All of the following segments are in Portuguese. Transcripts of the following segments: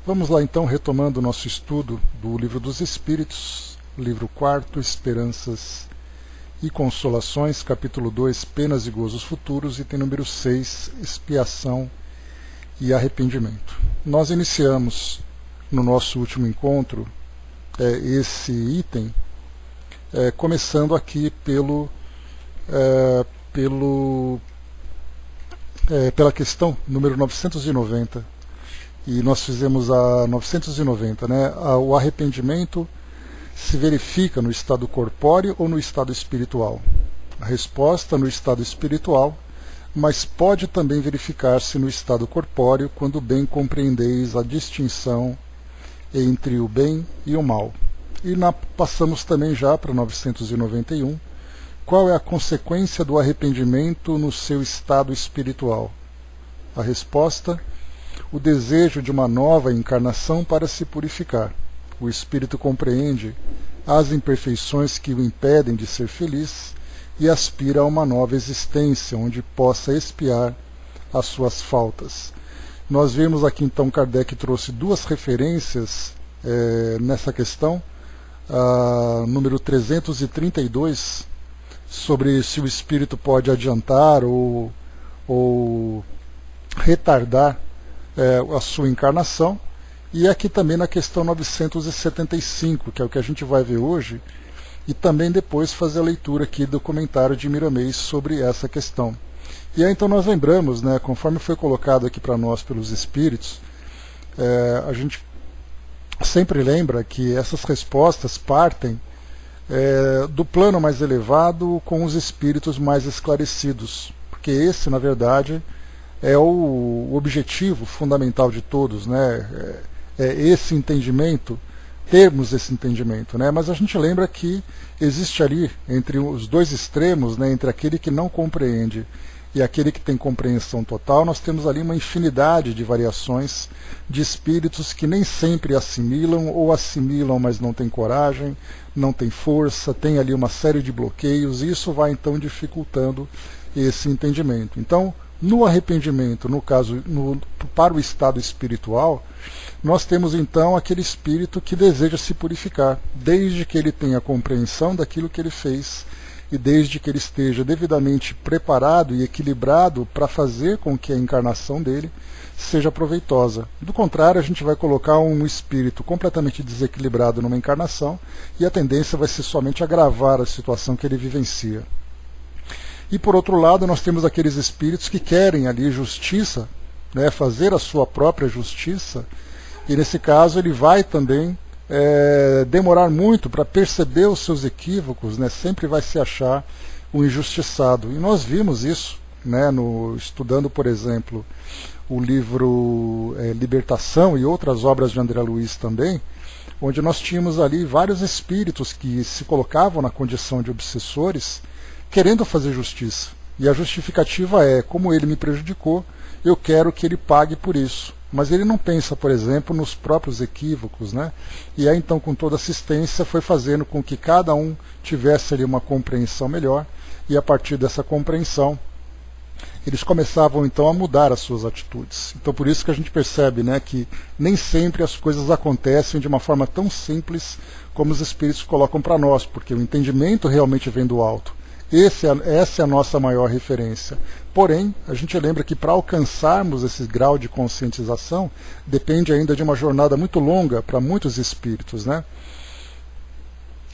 Vamos lá então, retomando o nosso estudo do Livro dos Espíritos, livro 4, Esperanças e Consolações, capítulo 2, Penas e Gozos Futuros, item número 6, Expiação e Arrependimento. Nós iniciamos no nosso último encontro esse item, começando aqui pela questão número 990, e nós fizemos a 990, né? O arrependimento se verifica no estado corpóreo ou no estado espiritual? A resposta no estado espiritual, mas pode também verificar-se no estado corpóreo, quando bem compreendeis a distinção entre o bem e o mal. E passamos também já para 991, qual é a consequência do arrependimento no seu estado espiritual? A resposta: o desejo de uma nova encarnação para se purificar. O espírito compreende as imperfeições que o impedem de ser feliz e aspira a uma nova existência, onde possa expiar as suas faltas. Nós vimos aqui então, Kardec trouxe duas referências nessa questão, número 332, sobre se o espírito pode adiantar ou retardar a sua encarnação, e aqui também na questão 975, que é o que a gente vai ver hoje, e também depois fazer a leitura aqui do comentário de Miramês sobre essa questão. E aí então nós lembramos, né, conforme foi colocado aqui para nós pelos Espíritos, a gente sempre lembra que essas respostas partem do plano mais elevado com os espíritos mais esclarecidos, porque esse, na verdade, é o objetivo fundamental de todos, né? Esse entendimento, termos esse entendimento, né? Mas a gente lembra que existe ali, entre os dois extremos, né, entre aquele que não compreende e aquele que tem compreensão total, nós temos ali uma infinidade de variações de espíritos que nem sempre assimilam, ou assimilam, mas não têm coragem, não têm força, tem ali uma série de bloqueios, e isso vai então dificultando esse entendimento. Então, no arrependimento, no caso, para o estado espiritual, nós temos então aquele espírito que deseja se purificar, desde que ele tenha compreensão daquilo que ele fez, e desde que ele esteja devidamente preparado e equilibrado para fazer com que a encarnação dele seja proveitosa. Do contrário, a gente vai colocar um espírito completamente desequilibrado numa encarnação, e a tendência vai ser somente agravar a situação que ele vivencia. E por outro lado, nós temos aqueles espíritos que querem ali justiça, né, fazer a sua própria justiça, e nesse caso ele vai também demorar muito para perceber os seus equívocos, né, sempre vai se achar o injustiçado. E nós vimos isso, né, estudando, por exemplo, o livro Libertação e outras obras de André Luiz também, onde nós tínhamos ali vários espíritos que se colocavam na condição de obsessores, querendo fazer justiça. E a justificativa é: como ele me prejudicou, eu quero que ele pague por isso. Mas ele não pensa, por exemplo, nos próprios equívocos, né? E aí então, com toda assistência, foi fazendo com que cada um tivesse ali uma compreensão melhor, e a partir dessa compreensão, eles começavam então a mudar as suas atitudes. Então por isso que a gente percebe, né, que nem sempre as coisas acontecem de uma forma tão simples como os espíritos colocam para nós, porque o entendimento realmente vem do alto. Essa é a nossa maior referência. Porém, a gente lembra que para alcançarmos esse grau de conscientização, depende ainda de uma jornada muito longa para muitos espíritos, né?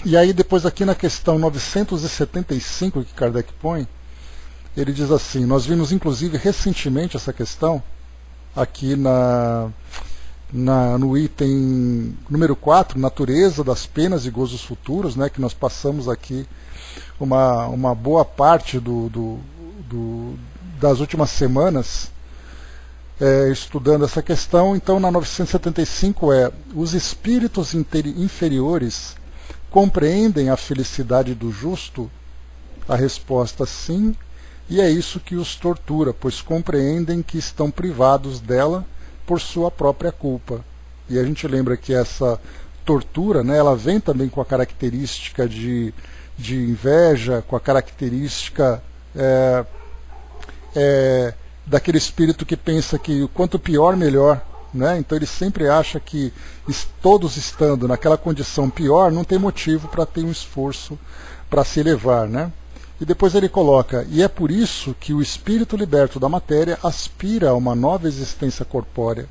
E aí depois aqui na questão 975 que Kardec põe, ele diz assim: nós vimos inclusive recentemente essa questão, aqui no item número 4, Natureza das Penas e Gozos Futuros, né, que nós passamos aqui uma boa parte das últimas semanas estudando essa questão. Então na 975 os espíritos inferiores compreendem a felicidade do justo? A resposta: sim, e é isso que os tortura, pois compreendem que estão privados dela por sua própria culpa. E a gente lembra que essa tortura, né, ela vem também com a característica de inveja, com a característica daquele espírito que pensa que quanto pior, melhor. né? Então ele sempre acha que todos estando naquela condição pior, não tem motivo para ter um esforço para se elevar, né? E depois ele coloca, e é por isso que o espírito liberto da matéria aspira a uma nova existência corpórea,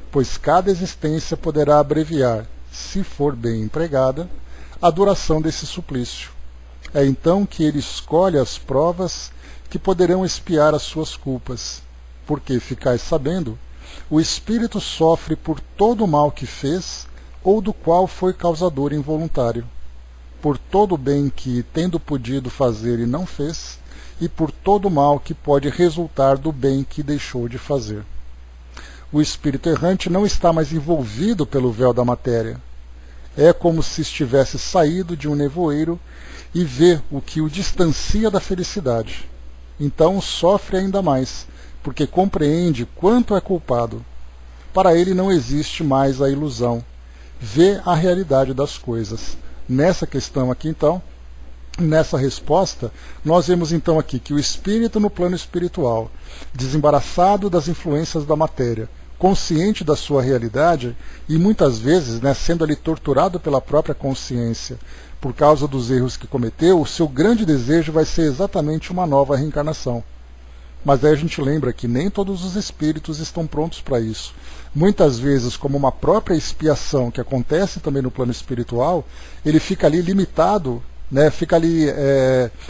pois cada existência poderá abreviar, se for bem empregada, a duração desse suplício. É então que ele escolhe as provas que poderão expiar as suas culpas, porque, ficais sabendo, o espírito sofre por todo o mal que fez ou do qual foi causador involuntário, por todo o bem que, tendo podido fazer e não fez, e por todo o mal que pode resultar do bem que deixou de fazer. O espírito errante não está mais envolvido pelo véu da matéria. É como se estivesse saído de um nevoeiro e vê o que o distancia da felicidade. Então sofre ainda mais, porque compreende quanto é culpado. Para ele não existe mais a ilusão. Vê a realidade das coisas. Nessa questão aqui, então, nessa resposta, nós vemos então aqui que o espírito no plano espiritual, desembaraçado das influências da matéria, consciente da sua realidade e muitas vezes, né, sendo ali torturado pela própria consciência por causa dos erros que cometeu, o seu grande desejo vai ser exatamente uma nova reencarnação. Mas aí a gente lembra que nem todos os espíritos estão prontos para isso. Muitas vezes, como uma própria expiação que acontece também no plano espiritual, ele fica ali limitado, né, fica ali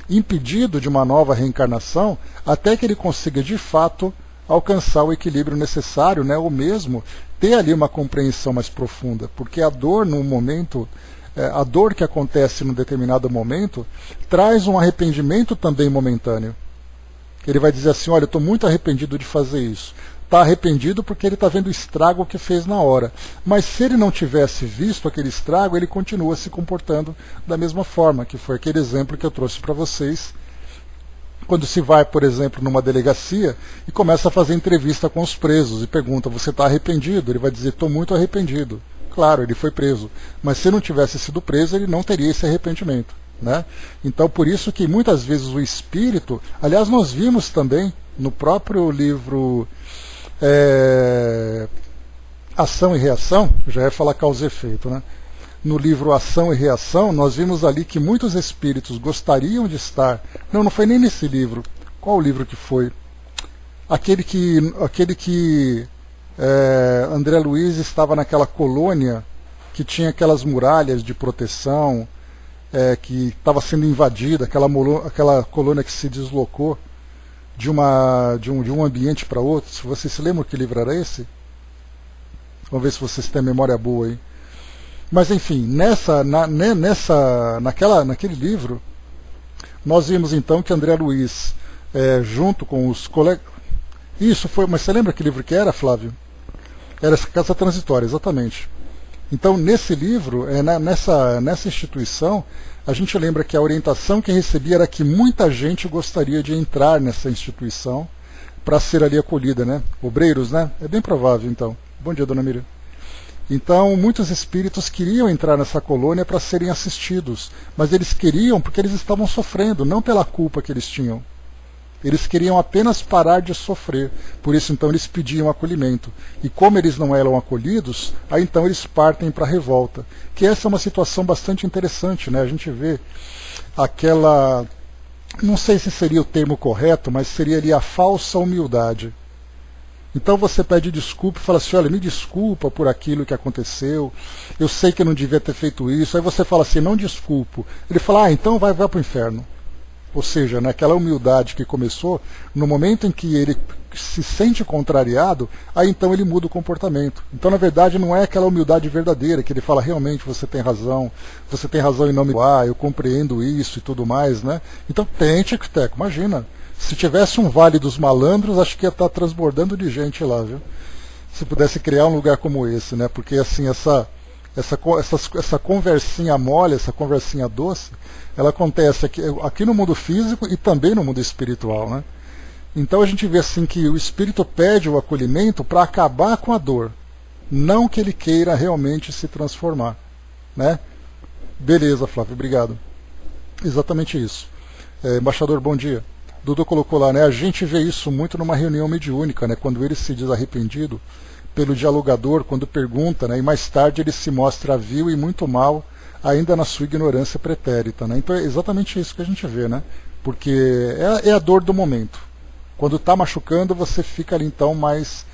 impedido de uma nova reencarnação, até que ele consiga de fato alcançar o equilíbrio necessário, né, ou mesmo ter ali uma compreensão mais profunda, porque a dor no momento, a dor que acontece num determinado momento, traz um arrependimento também momentâneo. Ele vai dizer assim, olha, eu estou muito arrependido de fazer isso. Está arrependido porque ele está vendo o estrago que fez na hora. Mas se ele não tivesse visto aquele estrago, ele continua se comportando da mesma forma, que foi aquele exemplo que eu trouxe para vocês, quando se vai, por exemplo, numa delegacia e começa a fazer entrevista com os presos e pergunta, você está arrependido? Ele vai dizer, estou muito arrependido. Claro, ele foi preso, mas se não tivesse sido preso, ele não teria esse arrependimento. Né? Então, por isso que muitas vezes o espírito, aliás, nós vimos também no próprio livro Ação e Reação, já ia falar causa e efeito, né? No livro Ação e Reação, nós vimos ali que muitos espíritos gostariam de estar, não foi nem nesse livro, qual o livro que foi? Aquele que André Luiz estava naquela colônia que tinha aquelas muralhas de proteção, que estava sendo invadida, aquela colônia que se deslocou de um ambiente para outro. Se vocês se lembram que livro era esse? Vamos ver se vocês têm memória boa aí. Mas enfim, naquele livro, nós vimos então que André Luiz, junto com os colegas... Isso foi, mas você lembra que livro que era, Flávio? Era Casa Transitória, exatamente. Então, nesse livro, nessa instituição, a gente lembra que a orientação que recebia era que muita gente gostaria de entrar nessa instituição para ser ali acolhida, né? Obreiros, né? É bem provável, então. Bom dia, dona Miriam. Então, muitos espíritos queriam entrar nessa colônia para serem assistidos, mas eles queriam porque eles estavam sofrendo, não pela culpa que eles tinham. Eles queriam apenas parar de sofrer, por isso então eles pediam acolhimento. E como eles não eram acolhidos, aí então eles partem para a revolta. Que essa é uma situação bastante interessante, né? A gente vê aquela, não sei se seria o termo correto, mas seria ali a falsa humildade. Então você pede desculpa e fala assim, olha, me desculpa por aquilo que aconteceu, eu sei que eu não devia ter feito isso. Aí você fala assim, não desculpo. Ele fala, então vai para o inferno. Ou seja, naquela humildade que começou, no momento em que ele se sente contrariado, aí então ele muda o comportamento. Então, na verdade, não é aquela humildade verdadeira, que ele fala, realmente, você tem razão em não me doar, eu compreendo isso e tudo mais, né? Então, tente, Teco, imagina, se tivesse um Vale dos Malandros, acho que ia estar transbordando de gente lá, viu? Se pudesse criar um lugar como esse, né? Porque, assim, essa conversinha mole, essa conversinha doce, ela acontece aqui no mundo físico e também no mundo espiritual, né? Então a gente vê assim que o espírito pede o acolhimento para acabar com a dor, não que ele queira realmente se transformar, né? Beleza, Flávio, obrigado. Exatamente isso. Embaixador, bom dia. Dudu colocou lá, né? A gente vê isso muito numa reunião mediúnica, né? Quando ele se diz arrependido, pelo dialogador quando pergunta, né, e mais tarde ele se mostra vil e muito mal, ainda na sua ignorância pretérita. Né? Então é exatamente isso que a gente vê, né? Porque é a dor do momento. Quando está machucando, você fica ali então mais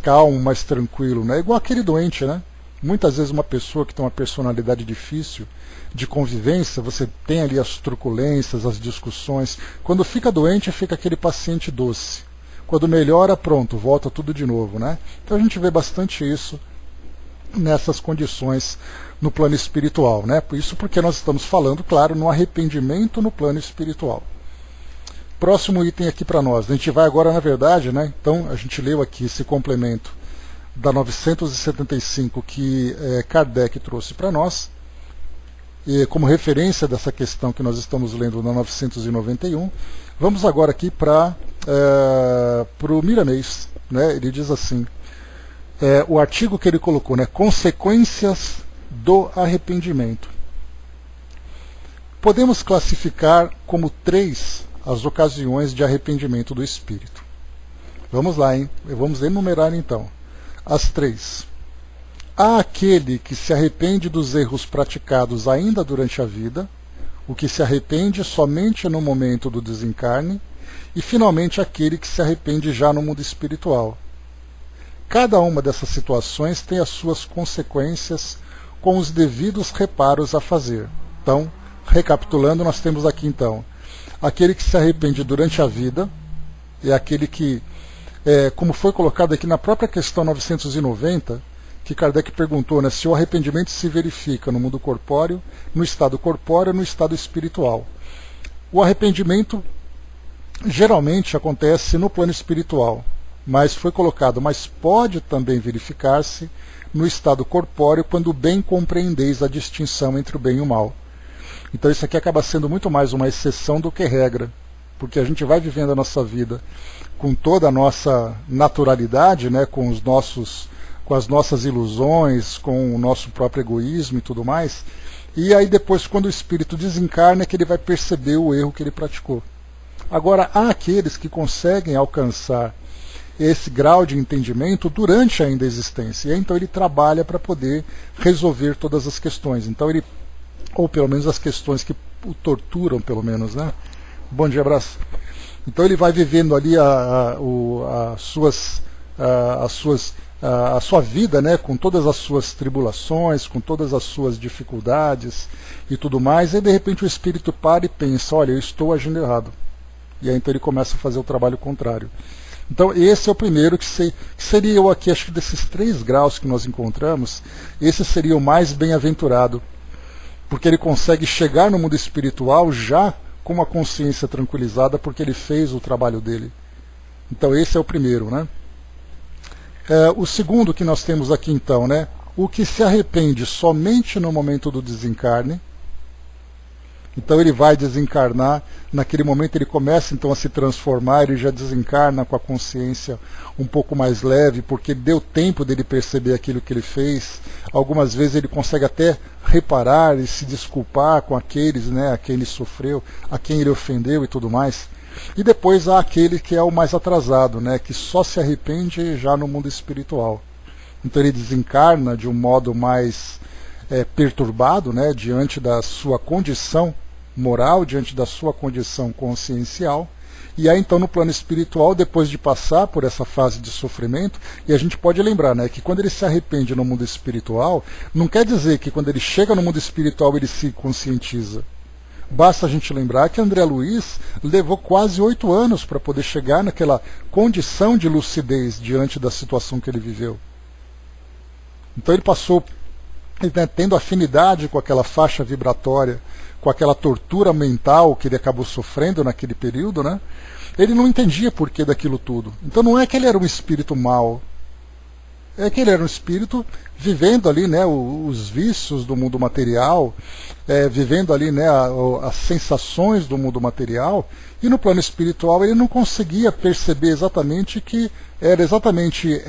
calmo, mais tranquilo. Né? Igual aquele doente, né? Muitas vezes uma pessoa que tem uma personalidade difícil de convivência, você tem ali as truculências, as discussões. Quando fica doente, fica aquele paciente doce. Quando melhora, pronto, volta tudo de novo. Né? Então a gente vê bastante isso nessas condições no plano espiritual. Né? Isso porque nós estamos falando, claro, no arrependimento no plano espiritual. Próximo item aqui para nós. A gente vai agora, na verdade, né? Então a gente leu aqui esse complemento da 975 que Kardec trouxe para nós, e como referência dessa questão que nós estamos lendo na 991. Vamos agora aqui para o Miramês. Né? Ele diz assim, o artigo que ele colocou, né? Consequências do arrependimento. Podemos classificar como 3 as ocasiões de arrependimento do espírito. Vamos lá, hein? Vamos enumerar então. As 3. Há aquele que se arrepende dos erros praticados ainda durante a vida, o que se arrepende somente no momento do desencarne, e finalmente aquele que se arrepende já no mundo espiritual. Cada uma dessas situações tem as suas consequências com os devidos reparos a fazer. Então, recapitulando, nós temos aqui então aquele que se arrepende durante a vida, é aquele que, como foi colocado aqui na própria questão 990, que Kardec perguntou, né, se o arrependimento se verifica no mundo corpóreo, no estado espiritual. O arrependimento geralmente acontece no plano espiritual, mas foi colocado, mas pode também verificar-se no estado corpóreo quando bem compreendeis a distinção entre o bem e o mal. Então isso aqui acaba sendo muito mais uma exceção do que regra, porque a gente vai vivendo a nossa vida com toda a nossa naturalidade, né, com as nossas ilusões, com o nosso próprio egoísmo e tudo mais, e aí depois quando o espírito desencarna é que ele vai perceber o erro que ele praticou. Agora, há aqueles que conseguem alcançar esse grau de entendimento durante ainda a existência, e aí, então ele trabalha para poder resolver todas as questões. Então ele, ou pelo menos as questões que o torturam, pelo menos, né? Bom dia, abraço. Então ele vai vivendo ali a sua vida, né, com todas as suas tribulações, com todas as suas dificuldades e tudo mais, e de repente o espírito para e pensa, olha, eu estou agindo errado. E aí então ele começa a fazer o trabalho contrário. Então esse é o primeiro que seria eu aqui, acho que desses 3 graus que nós encontramos, esse seria o mais bem-aventurado, porque ele consegue chegar no mundo espiritual já com uma consciência tranquilizada, porque ele fez o trabalho dele. Então esse é o primeiro, né? O segundo que nós temos aqui então, né? O que se arrepende somente no momento do desencarne. Então ele vai desencarnar, naquele momento ele começa então a se transformar, ele já desencarna com a consciência um pouco mais leve, porque deu tempo dele perceber aquilo que ele fez. Algumas vezes ele consegue até reparar e se desculpar com aqueles, né, a quem ele sofreu, a quem ele ofendeu e tudo mais. E depois há aquele que é o mais atrasado, né, que só se arrepende já no mundo espiritual. Então ele desencarna de um modo mais perturbado, né, diante da sua condição moral, diante da sua condição consciencial, e aí então no plano espiritual, depois de passar por essa fase de sofrimento, e a gente pode lembrar, né, que quando ele se arrepende no mundo espiritual, não quer dizer que quando ele chega no mundo espiritual ele se conscientiza. Basta a gente lembrar que André Luiz levou quase 8 anos para poder chegar naquela condição de lucidez diante da situação que ele viveu. Então ele passou, né, tendo afinidade com aquela faixa vibratória, com aquela tortura mental que ele acabou sofrendo naquele período, né? Ele não entendia por que daquilo tudo. Então não é que ele era um espírito mau, é que ele era um espírito vivendo ali, né, os vícios do mundo material, vivendo ali, né, as sensações do mundo material, e no plano espiritual ele não conseguia perceber exatamente que era exatamente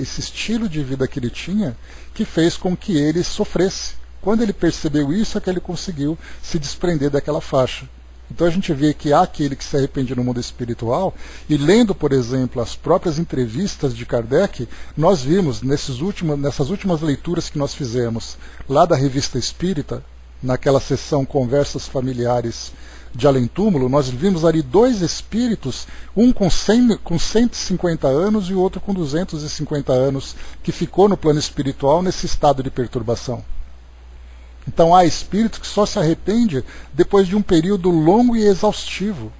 esse estilo de vida que ele tinha que fez com que ele sofresse. Quando ele percebeu isso, é que ele conseguiu se desprender daquela faixa. Então a gente vê que há aquele que se arrepende no mundo espiritual, e lendo, por exemplo, as próprias entrevistas de Kardec, nós vimos nessas últimas leituras que nós fizemos, lá da Revista Espírita, naquela sessão Conversas Familiares de Além Túmulo, nós vimos ali dois espíritos, um com 150 anos e o outro com 250 anos, que ficou no plano espiritual nesse estado de perturbação. Então há espírito que só se arrepende depois de um período longo e exaustivo.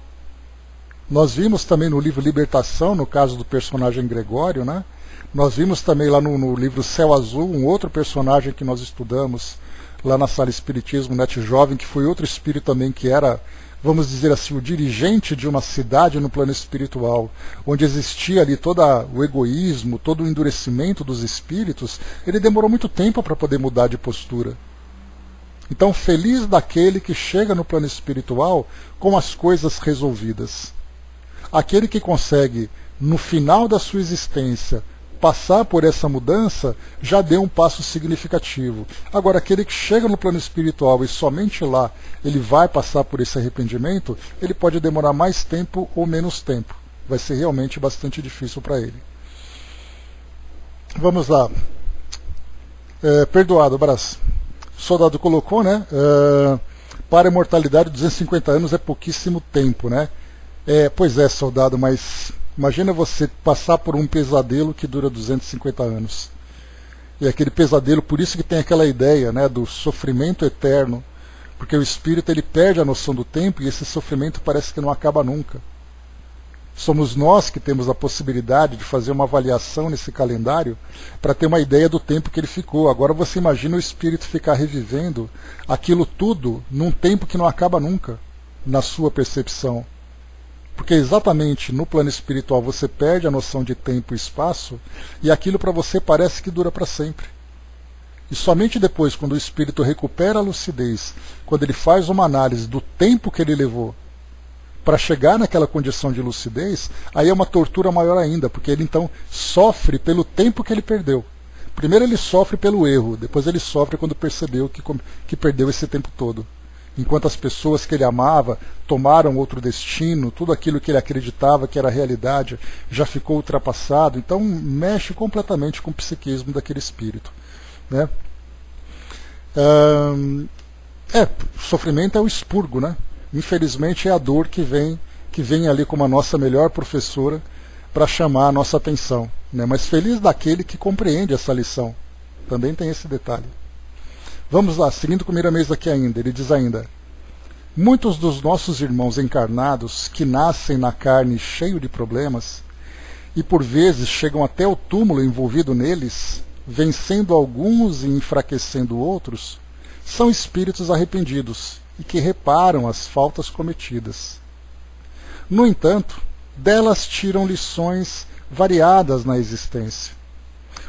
Nós vimos também no livro Libertação, no caso do personagem Gregório, né? Nós vimos também lá no livro Céu Azul, um outro personagem que nós estudamos lá na Sala Espiritismo Net Jovem, que foi outro espírito também que era, vamos dizer assim, o dirigente de uma cidade no plano espiritual, onde existia ali todo o egoísmo, todo o endurecimento dos espíritos. Ele demorou muito tempo para poder mudar de postura. Então, feliz daquele que chega no plano espiritual com as coisas resolvidas. Aquele que consegue, no final da sua existência, passar por essa mudança, já deu um passo significativo. Agora, aquele que chega no plano espiritual e somente lá ele vai passar por esse arrependimento, ele pode demorar mais tempo ou menos tempo. Vai ser realmente bastante difícil para ele. Vamos lá. Perdoado, Brás. O soldado colocou, né? Para a imortalidade, 250 anos é pouquíssimo tempo, né? Pois é, soldado, mas imagina você passar por um pesadelo que dura 250 anos. E aquele pesadelo, por isso que tem aquela ideia, né, do sofrimento eterno, porque o espírito ele perde a noção do tempo e esse sofrimento parece que não acaba nunca. Somos nós que temos a possibilidade de fazer uma avaliação nesse calendário para ter uma ideia do tempo que ele ficou. Agora você imagina o espírito ficar revivendo aquilo tudo num tempo que não acaba nunca, na sua percepção. Porque exatamente no plano espiritual você perde a noção de tempo e espaço, e aquilo para você parece que dura para sempre. E somente depois, quando o espírito recupera a lucidez, quando ele faz uma análise do tempo que ele levou para chegar naquela condição de lucidez, aí é uma tortura maior ainda, porque ele então sofre pelo tempo que ele perdeu. Primeiro ele sofre pelo erro, depois ele sofre quando percebeu que perdeu esse tempo todo. Enquanto as pessoas que ele amava tomaram outro destino, tudo aquilo que ele acreditava que era realidade já ficou ultrapassado, então mexe completamente com o psiquismo daquele espírito, né? Sofrimento é o expurgo, né? Infelizmente é a dor que vem ali como a nossa melhor professora para chamar a nossa atenção, né? Mas feliz daquele que compreende essa lição. Também tem esse detalhe. Vamos lá, seguindo com o Miramês aqui ainda, ele diz ainda: muitos dos nossos irmãos encarnados que nascem na carne cheio de problemas e por vezes chegam até o túmulo envolvido neles, vencendo alguns e enfraquecendo outros, são espíritos arrependidos e que reparam as faltas cometidas. No entanto, delas tiram lições variadas na existência.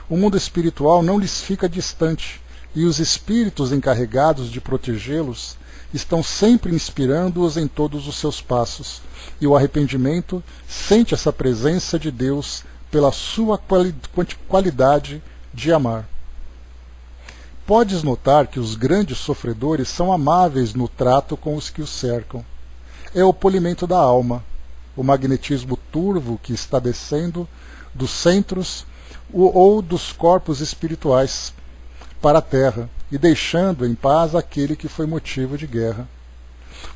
O mundo espiritual não lhes fica distante, e os espíritos encarregados de protegê-los estão sempre inspirando-os em todos os seus passos, e o arrependimento sente essa presença de Deus pela sua qualidade de amar. Podes notar que os grandes sofredores são amáveis no trato com os que os cercam. É o polimento da alma, o magnetismo turvo que está descendo dos centros ou dos corpos espirituais para a terra e deixando em paz aquele que foi motivo de guerra.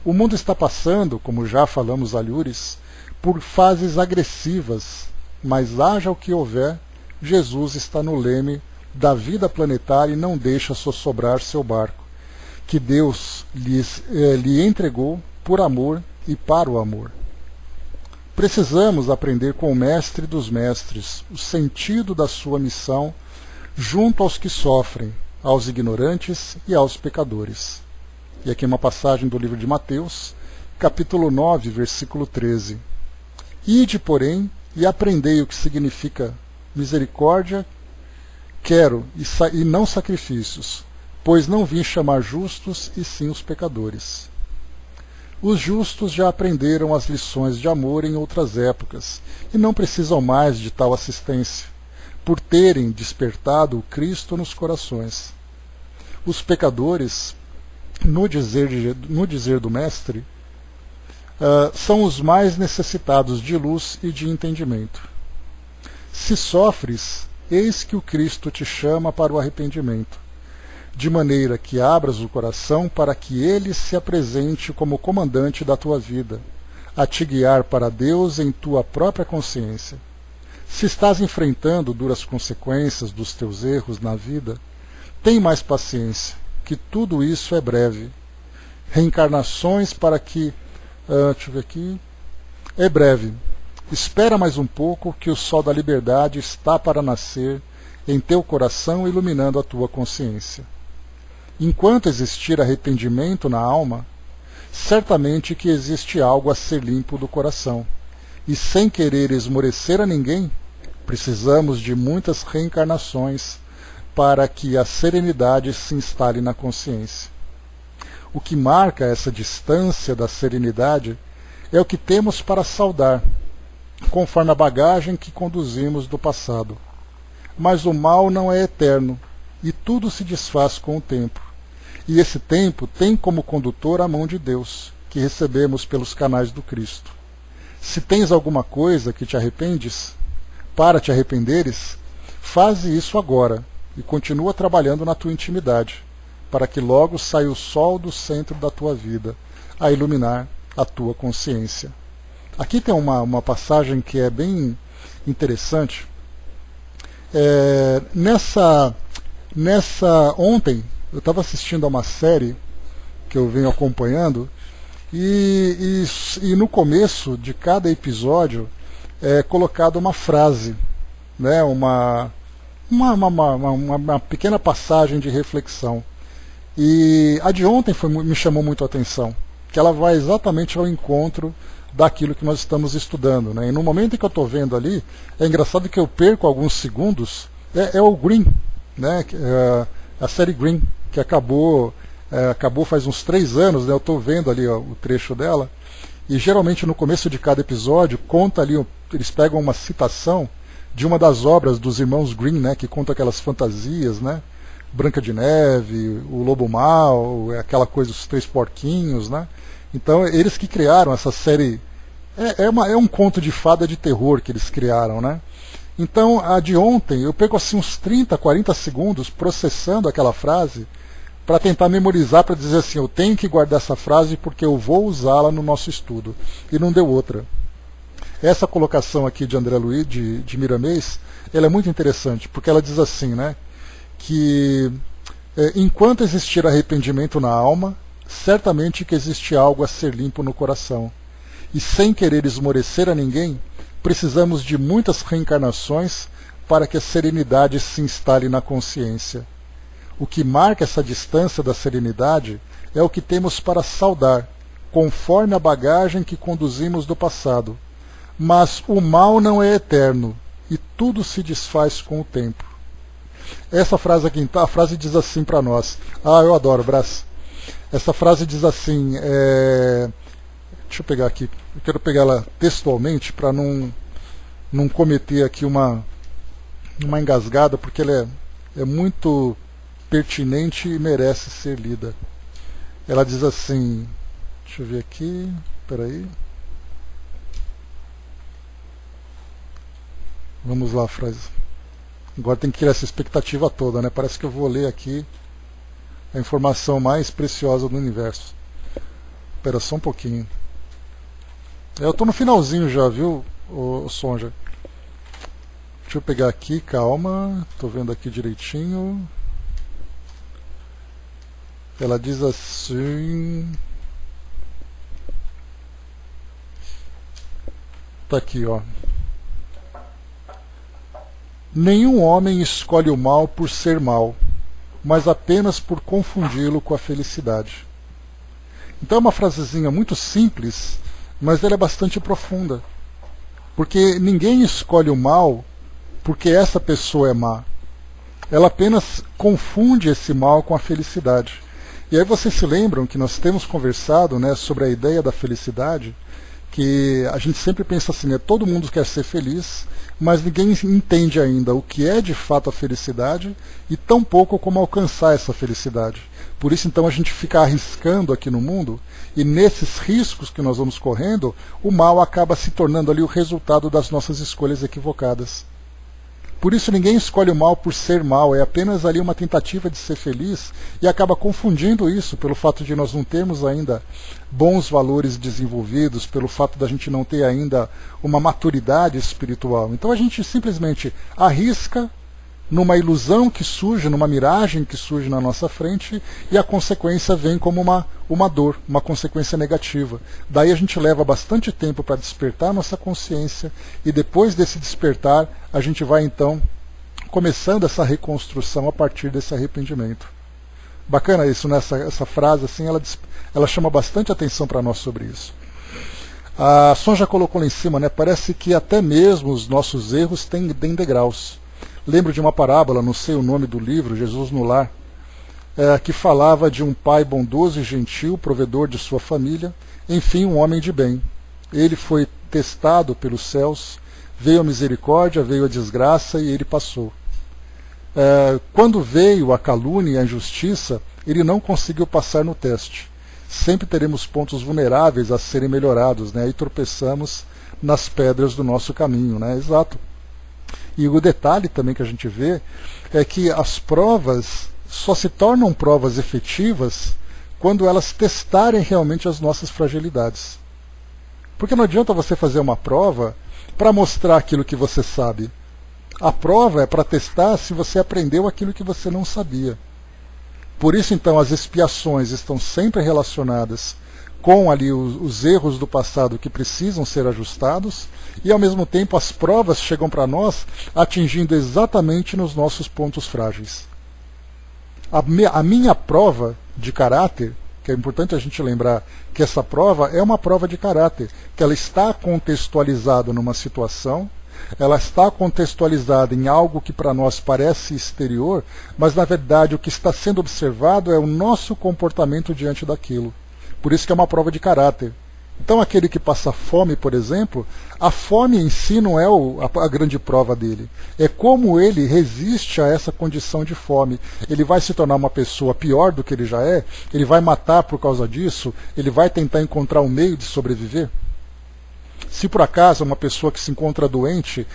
O mundo está passando, como já falamos alhures, por fases agressivas, mas haja o que houver, Jesus está no leme da vida planetária e não deixa sossobrar seu barco, que Deus lhe entregou por amor e para o amor. Precisamos aprender com o mestre dos mestres o sentido da sua missão junto aos que sofrem, aos ignorantes e aos pecadores. E aqui uma passagem do livro de Mateus, capítulo 9, versículo 13. Ide, porém, e aprendei o que significa misericórdia, quero, e não sacrifícios, pois não vim chamar justos, e sim os pecadores. Os justos já aprenderam as lições de amor em outras épocas, e não precisam mais de tal assistência, por terem despertado o Cristo nos corações. Os pecadores, no dizer do Mestre, são os mais necessitados de luz e de entendimento. Se sofres, eis que o Cristo te chama para o arrependimento, de maneira que abras o coração para que ele se apresente como comandante da tua vida, a te guiar para Deus em tua própria consciência. Se estás enfrentando duras consequências dos teus erros na vida, tem mais paciência, que tudo isso é breve. Reencarnações para que... deixa eu ver aqui... É breve. Espera mais um pouco, que o sol da liberdade está para nascer em teu coração, iluminando a tua consciência. Enquanto existir arrependimento na alma, certamente que existe algo a ser limpo do coração. E sem querer esmorecer a ninguém, precisamos de muitas reencarnações para que a serenidade se instale na consciência. O que marca essa distância da serenidade é o que temos para saudar, conforme a bagagem que conduzimos do passado. Mas o mal não é eterno, e tudo se desfaz com o tempo. E esse tempo tem como condutor a mão de Deus, que recebemos pelos canais do Cristo. Se tens alguma coisa que te arrependes, para te arrependeres, faze isso agora, e continua trabalhando na tua intimidade, para que logo saia o sol do centro da tua vida, a iluminar a tua consciência. Aqui tem uma passagem que é bem interessante. Ontem eu estava assistindo a uma série que eu venho acompanhando, e no começo de cada episódio é colocada uma frase, né, uma pequena passagem de reflexão. E a de ontem me chamou muito a atenção, que ela vai exatamente ao encontro daquilo que nós estamos estudando, né? E no momento em que eu estou vendo ali, é engraçado que eu perco alguns segundos, é o Green, né? A série Green, que acabou faz uns 3 anos, né? Eu estou vendo ali o trecho dela, e geralmente no começo de cada episódio conta ali, eles pegam uma citação de uma das obras dos irmãos Green, né? Que conta aquelas fantasias, né? Branca de Neve, o Lobo Mau, aquela coisa dos 3 porquinhos, né? Então, eles que criaram essa série, é um conto de fada de terror que eles criaram, né? Então, a de ontem, eu pego assim uns 30, 40 segundos processando aquela frase para tentar memorizar, para dizer assim, eu tenho que guardar essa frase porque eu vou usá-la no nosso estudo. E não deu outra. Essa colocação aqui de André Luiz, de Miramês, ela é muito interessante, porque ela diz assim, né? Que enquanto existir arrependimento na alma, certamente que existe algo a ser limpo no coração. E sem querer esmorecer a ninguém, precisamos de muitas reencarnações para que a serenidade se instale na consciência. O que marca essa distância da serenidade é o que temos para saudar, conforme a bagagem que conduzimos do passado. Mas o mal não é eterno, e tudo se desfaz com o tempo. Essa frase aqui, a frase diz assim para nós. Eu adoro, Brás. Essa frase diz assim, deixa eu pegar aqui, eu quero pegar ela textualmente para não cometer aqui uma engasgada, porque ela é muito pertinente e merece ser lida. Ela diz assim, deixa eu ver aqui, peraí. Vamos lá, a frase. Agora tem que criar essa expectativa toda, né? Parece que eu vou ler aqui a informação mais preciosa do universo. Espera só um pouquinho. Eu estou no finalzinho já, viu, Sonja? Deixa eu pegar aqui, calma. Estou vendo aqui direitinho. Ela diz assim... Tá aqui, ó. Nenhum homem escolhe o mal por ser mal, mas apenas por confundi-lo com a felicidade. Então é uma frasezinha muito simples, mas ela é bastante profunda. Porque ninguém escolhe o mal porque essa pessoa é má. Ela apenas confunde esse mal com a felicidade. E aí vocês se lembram que nós temos conversado, né, sobre a ideia da felicidade, que a gente sempre pensa assim, né? Todo mundo quer ser feliz, mas ninguém entende ainda o que é de fato a felicidade e tampouco como alcançar essa felicidade. Por isso então a gente fica arriscando aqui no mundo, e nesses riscos que nós vamos correndo, o mal acaba se tornando ali o resultado das nossas escolhas equivocadas. Por isso ninguém escolhe o mal por ser mal, é apenas ali uma tentativa de ser feliz e acaba confundindo isso pelo fato de nós não termos ainda bons valores desenvolvidos, pelo fato da gente não ter ainda uma maturidade espiritual. Então a gente simplesmente arrisca numa ilusão que surge, numa miragem que surge na nossa frente, e a consequência vem como uma dor, uma consequência negativa. Daí a gente leva bastante tempo para despertar nossa consciência, e depois desse despertar, a gente vai então começando essa reconstrução a partir desse arrependimento. Bacana isso, né? Essa frase assim, ela chama bastante atenção para nós sobre isso. A Sonja colocou lá em cima, né? Parece que até mesmo os nossos erros têm degraus. Lembro de uma parábola, não sei o nome do livro, Jesus no Lar, que falava de um pai bondoso e gentil, provedor de sua família, enfim, um homem de bem. Ele foi testado pelos céus, veio a misericórdia, veio a desgraça e ele passou. Quando veio a calúnia e a injustiça, ele não conseguiu passar no teste. Sempre teremos pontos vulneráveis a serem melhorados, né? E tropeçamos nas pedras do nosso caminho, né? Exato. E o detalhe também que a gente vê é que as provas só se tornam provas efetivas quando elas testarem realmente as nossas fragilidades. Porque não adianta você fazer uma prova para mostrar aquilo que você sabe. A prova é para testar se você aprendeu aquilo que você não sabia. Por isso, então, as expiações estão sempre relacionadas com ali os erros do passado que precisam ser ajustados, e ao mesmo tempo as provas chegam para nós atingindo exatamente nos nossos pontos frágeis. A minha prova de caráter, que é importante a gente lembrar que essa prova é uma prova de caráter, que ela está contextualizada numa situação, ela está contextualizada em algo que para nós parece exterior, mas na verdade o que está sendo observado é o nosso comportamento diante daquilo. Por isso que é uma prova de caráter. Então aquele que passa fome, por exemplo, a fome em si não é a grande prova dele. É como ele resiste a essa condição de fome. Ele vai se tornar uma pessoa pior do que ele já é? Ele vai matar por causa disso? Ele vai tentar encontrar um meio de sobreviver? Se por acaso é uma pessoa que se encontra doente,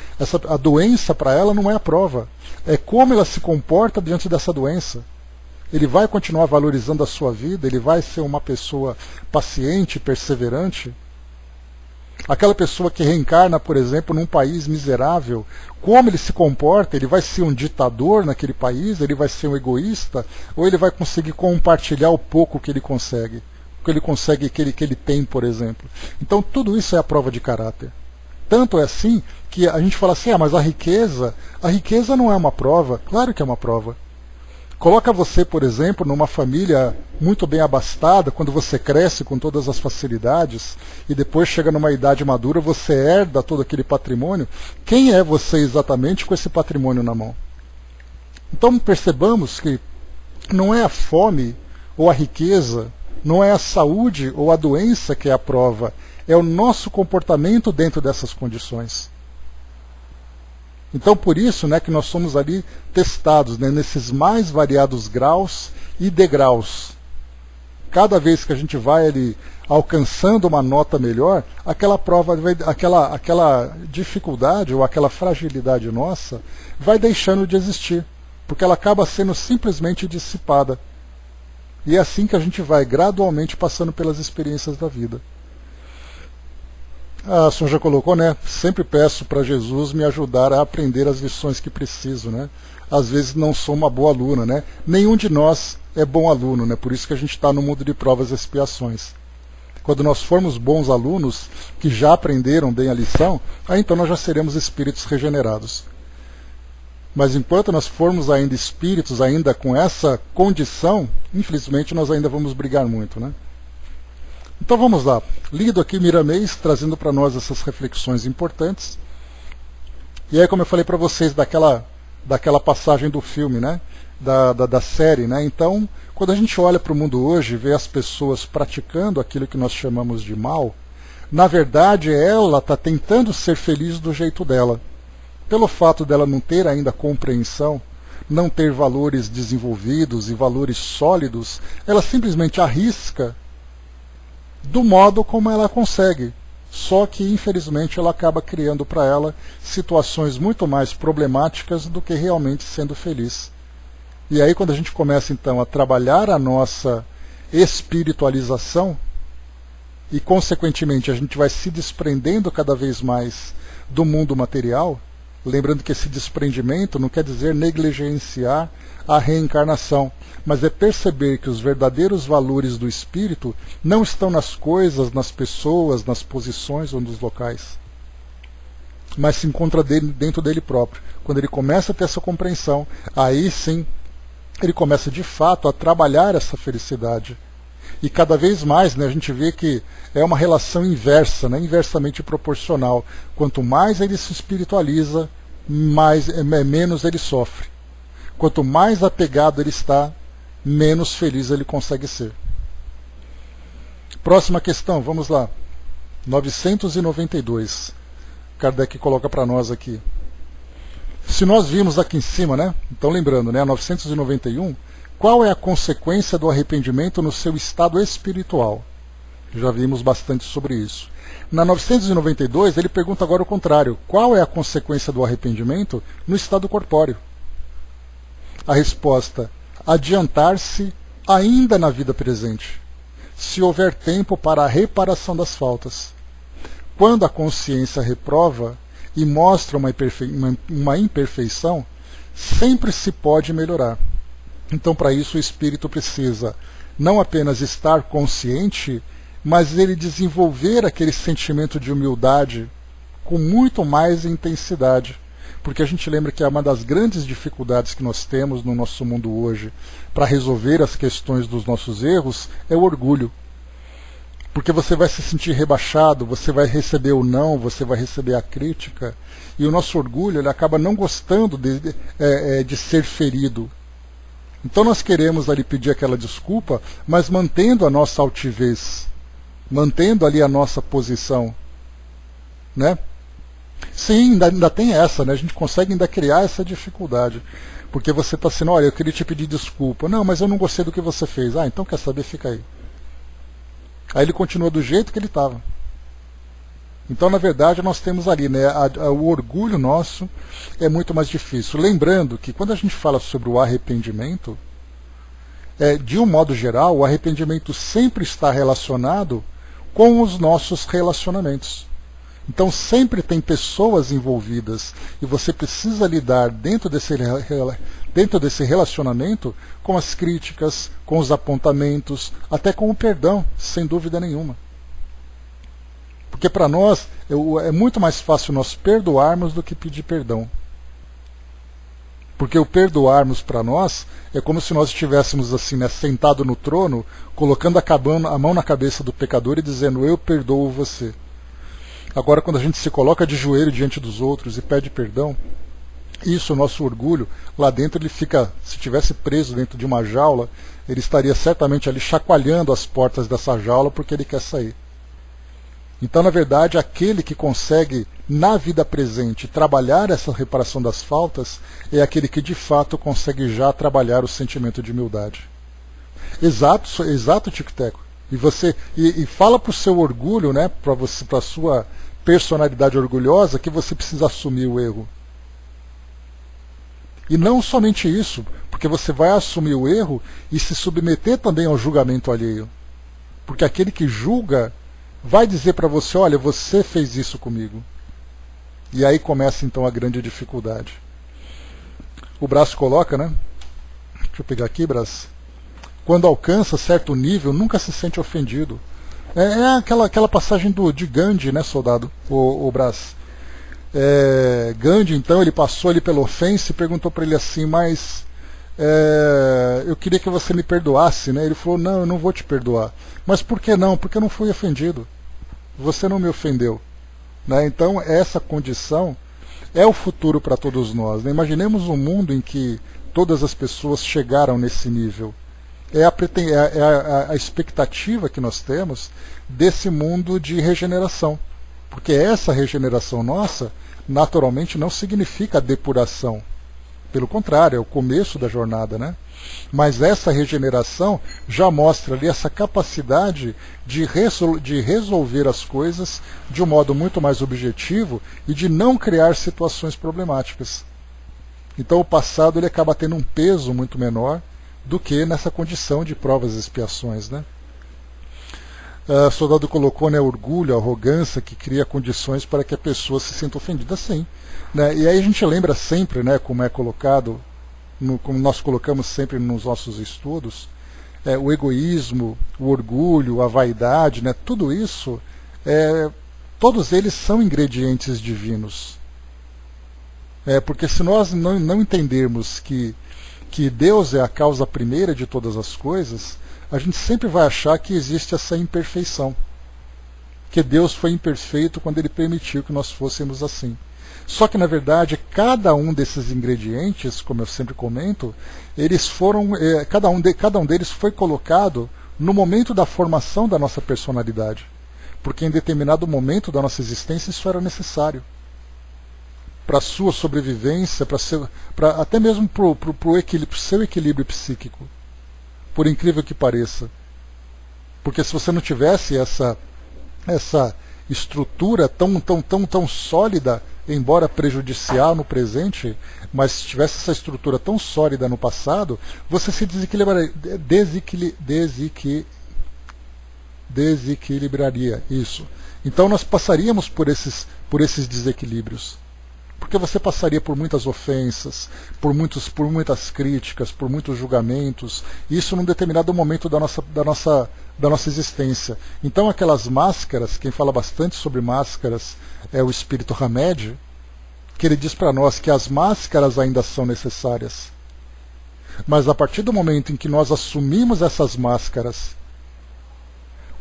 a doença para ela não é a prova. É como ela se comporta diante dessa doença. Ele vai continuar valorizando a sua vida? Ele vai ser uma pessoa paciente, perseverante? Aquela pessoa que reencarna, por exemplo, num país miserável, como ele se comporta? Ele vai ser um ditador naquele país? Ele vai ser um egoísta? Ou ele vai conseguir compartilhar o pouco que ele consegue? O que ele consegue, que ele tem, por exemplo? Então tudo isso é a prova de caráter. Tanto é assim que a gente fala assim, mas a riqueza não é uma prova. Claro que é uma prova. Coloca você, por exemplo, numa família muito bem abastada, quando você cresce com todas as facilidades, e depois chega numa idade madura, você herda todo aquele patrimônio. Quem é você exatamente com esse patrimônio na mão? Então percebamos que não é a fome ou a riqueza, não é a saúde ou a doença que é a prova, é o nosso comportamento dentro dessas condições. Então por isso, né, que nós somos ali testados, né, nesses mais variados graus e degraus. Cada vez que a gente vai ali alcançando uma nota melhor, aquela prova, aquela dificuldade ou aquela fragilidade nossa vai deixando de existir, porque ela acaba sendo simplesmente dissipada. E é assim que a gente vai gradualmente passando pelas experiências da vida. A senhora já colocou, né? Sempre peço para Jesus me ajudar a aprender as lições que preciso, né? Às vezes não sou uma boa aluna, né? Nenhum de nós é bom aluno, né? Por isso que a gente está no mundo de provas e expiações. Quando nós formos bons alunos, que já aprenderam bem a lição, aí então nós já seremos espíritos regenerados. Mas enquanto nós formos ainda espíritos, ainda com essa condição, infelizmente nós ainda vamos brigar muito, né? Então vamos lá, lido aqui Miramês, trazendo para nós essas reflexões importantes. E aí, como eu falei para vocês daquela passagem do filme, né? da série, né? Então, quando a gente olha para o mundo hoje e vê as pessoas praticando aquilo que nós chamamos de mal, Na verdade, ela está tentando ser feliz do jeito dela. Pelo fato dela não ter ainda compreensão, não ter valores desenvolvidos e valores sólidos, ela simplesmente arrisca do modo como ela consegue. Só que, infelizmente, ela acaba criando para ela situações muito mais problemáticas do que realmente sendo feliz. E aí, quando a gente começa, então, a trabalhar a nossa espiritualização, e, consequentemente, a gente vai se desprendendo cada vez mais do mundo material, lembrando que esse desprendimento não quer dizer negligenciar a reencarnação, mas é perceber que os verdadeiros valores do espírito não estão nas coisas, nas pessoas, nas posições ou nos locais, mas se encontra dentro dele próprio. Quando ele começa a ter essa compreensão, aí sim ele começa de fato a trabalhar essa felicidade. E cada vez mais, né, a gente vê que é uma relação inversa, né, inversamente proporcional. Quanto mais ele se espiritualiza, menos ele sofre. Quanto mais apegado ele está, menos feliz ele consegue ser. Próxima questão, vamos lá. 992. Kardec coloca para nós aqui. Se nós vimos aqui em cima, né? Então lembrando, né, 991, qual é a consequência do arrependimento no seu estado espiritual? Já vimos bastante sobre isso. Na 992, ele pergunta agora o contrário. Qual é a consequência do arrependimento no estado corpóreo? A resposta: adiantar-se ainda na vida presente, se houver tempo para a reparação das faltas. Quando a consciência reprova e mostra uma imperfeição, sempre se pode melhorar. Então, para isso, o espírito precisa não apenas estar consciente, mas ele desenvolver aquele sentimento de humildade com muito mais intensidade. Porque a gente lembra que é uma das grandes dificuldades que nós temos no nosso mundo hoje para resolver as questões dos nossos erros é o orgulho. Porque você vai se sentir rebaixado, você vai receber o não, você vai receber a crítica, e o nosso orgulho ele acaba não gostando de ser ferido. Então nós queremos ali pedir aquela desculpa, mas mantendo a nossa altivez, mantendo ali a nossa posição, né? Sim, ainda tem essa, né? A gente consegue ainda criar essa dificuldade, porque você está assim, olha, eu queria te pedir desculpa, não, mas eu não gostei do que você fez, então quer saber, fica aí. Aí ele continua do jeito que ele estava. Então, na verdade, nós temos ali, né, o orgulho nosso é muito mais difícil. Lembrando que quando a gente fala sobre o arrependimento, de um modo geral, o arrependimento sempre está relacionado com os nossos relacionamentos. Então sempre tem pessoas envolvidas e você precisa lidar dentro desse relacionamento com as críticas, com os apontamentos, até com o perdão, sem dúvida nenhuma. Porque para nós é muito mais fácil nós perdoarmos do que pedir perdão. Porque o perdoarmos para nós é como se nós estivéssemos assim, né, sentado no trono, colocando a mão na cabeça do pecador e dizendo, eu perdoo você. Agora, quando a gente se coloca de joelho diante dos outros e pede perdão, isso, o nosso orgulho, lá dentro ele fica, se estivesse preso dentro de uma jaula, ele estaria certamente ali chacoalhando as portas dessa jaula porque ele quer sair. Então, na verdade, aquele que consegue, na vida presente, trabalhar essa reparação das faltas, é aquele que de fato consegue já trabalhar o sentimento de humildade. Exato, Tico-Teco. E fala para o seu orgulho, né, para a sua personalidade orgulhosa, que você precisa assumir o erro. E não somente isso, porque você vai assumir o erro e se submeter também ao julgamento alheio. Porque aquele que julga vai dizer para você, olha, você fez isso comigo. E aí começa então a grande dificuldade. O Brás coloca, né? Deixa eu pegar aqui, Brás. Quando alcança certo nível, nunca se sente ofendido. É aquela passagem de Gandhi, né, soldado, o Brás. Gandhi, então, ele passou ali pela ofensa e perguntou para ele assim, mas eu queria que você me perdoasse, né? Ele falou, não, eu não vou te perdoar. Mas por que não? Porque eu não fui ofendido. Você não me ofendeu. Né? Então, essa condição é o futuro para todos nós. Né? Imaginemos um mundo em que todas as pessoas chegaram nesse nível. a expectativa que nós temos desse mundo de regeneração. Porque essa regeneração nossa, naturalmente, não significa a depuração. Pelo contrário, é o começo da jornada, né? Mas essa regeneração já mostra ali essa capacidade de resolver as coisas de um modo muito mais objetivo e de não criar situações problemáticas. Então o passado ele acaba tendo um peso muito menor do que nessa condição de provas e expiações, né? O soldado colocou, né, orgulho, arrogância, que cria condições para que a pessoa se sinta ofendida, sim. Né? E aí a gente lembra sempre, né, como é colocado, como nós colocamos sempre nos nossos estudos, o egoísmo, o orgulho, a vaidade, né, tudo isso, todos eles são ingredientes divinos. Porque se nós não entendermos que Deus é a causa primeira de todas as coisas, a gente sempre vai achar que existe essa imperfeição. Que Deus foi imperfeito quando Ele permitiu que nós fôssemos assim. Só que, na verdade, cada um desses ingredientes, como eu sempre comento, eles foram, cada um deles foi colocado no momento da formação da nossa personalidade. Porque em determinado momento da nossa existência isso era necessário. Para a sua sobrevivência, até mesmo para o seu equilíbrio psíquico. Por incrível que pareça. Porque se você não tivesse essa estrutura tão sólida, embora prejudicial no presente, mas se tivesse essa estrutura tão sólida no passado, você se desequilibraria. Isso. Então nós passaríamos por esses desequilíbrios. Porque você passaria por muitas ofensas, por muitas críticas, por muitos julgamentos, isso num determinado momento da nossa existência. Então aquelas máscaras, quem fala bastante sobre máscaras é o espírito Hamed, que ele diz para nós que as máscaras ainda são necessárias. Mas a partir do momento em que nós assumimos essas máscaras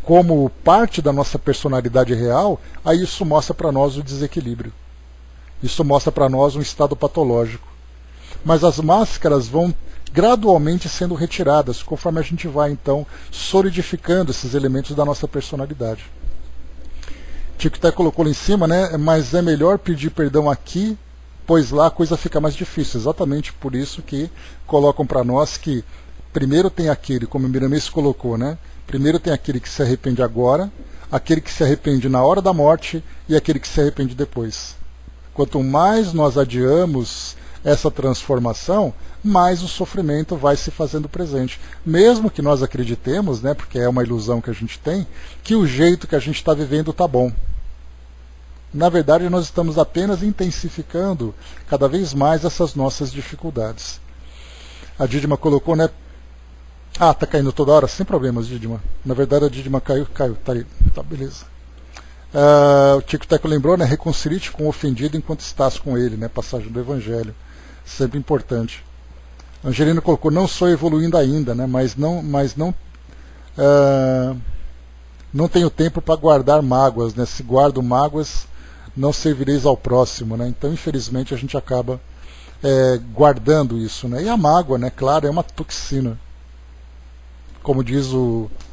como parte da nossa personalidade real, aí isso mostra para nós o desequilíbrio. Isso mostra para nós um estado patológico. Mas as máscaras vão gradualmente sendo retiradas, conforme a gente vai, então, solidificando esses elementos da nossa personalidade. Tico até colocou lá em cima, né? Mas é melhor pedir perdão aqui, pois lá a coisa fica mais difícil. Exatamente por isso que colocam para nós que primeiro tem aquele, como o Miramês colocou, né? Primeiro tem aquele que se arrepende agora, aquele que se arrepende na hora da morte e aquele que se arrepende depois. Quanto mais nós adiamos essa transformação, mais o sofrimento vai se fazendo presente. Mesmo que nós acreditemos, né, porque é uma ilusão que a gente tem, que o jeito que a gente está vivendo está bom. Na verdade, nós estamos apenas intensificando cada vez mais essas nossas dificuldades. A Didima colocou, né? Ah, tá caindo toda hora? Sem problemas, Didima. Na verdade, a Didima caiu, tá aí. Tá, beleza. O Tico Teco lembrou, né? Reconcilie-te com o ofendido enquanto estás com ele, né? Passagem do Evangelho. Sempre importante. Angelina colocou, não sou evoluindo ainda, né? Mas não tenho tempo para guardar mágoas, né? Se guardo mágoas, não servireis ao próximo, né? Então, infelizmente, a gente acaba guardando isso, né? E a mágoa, né? Claro, é uma toxina. Como diz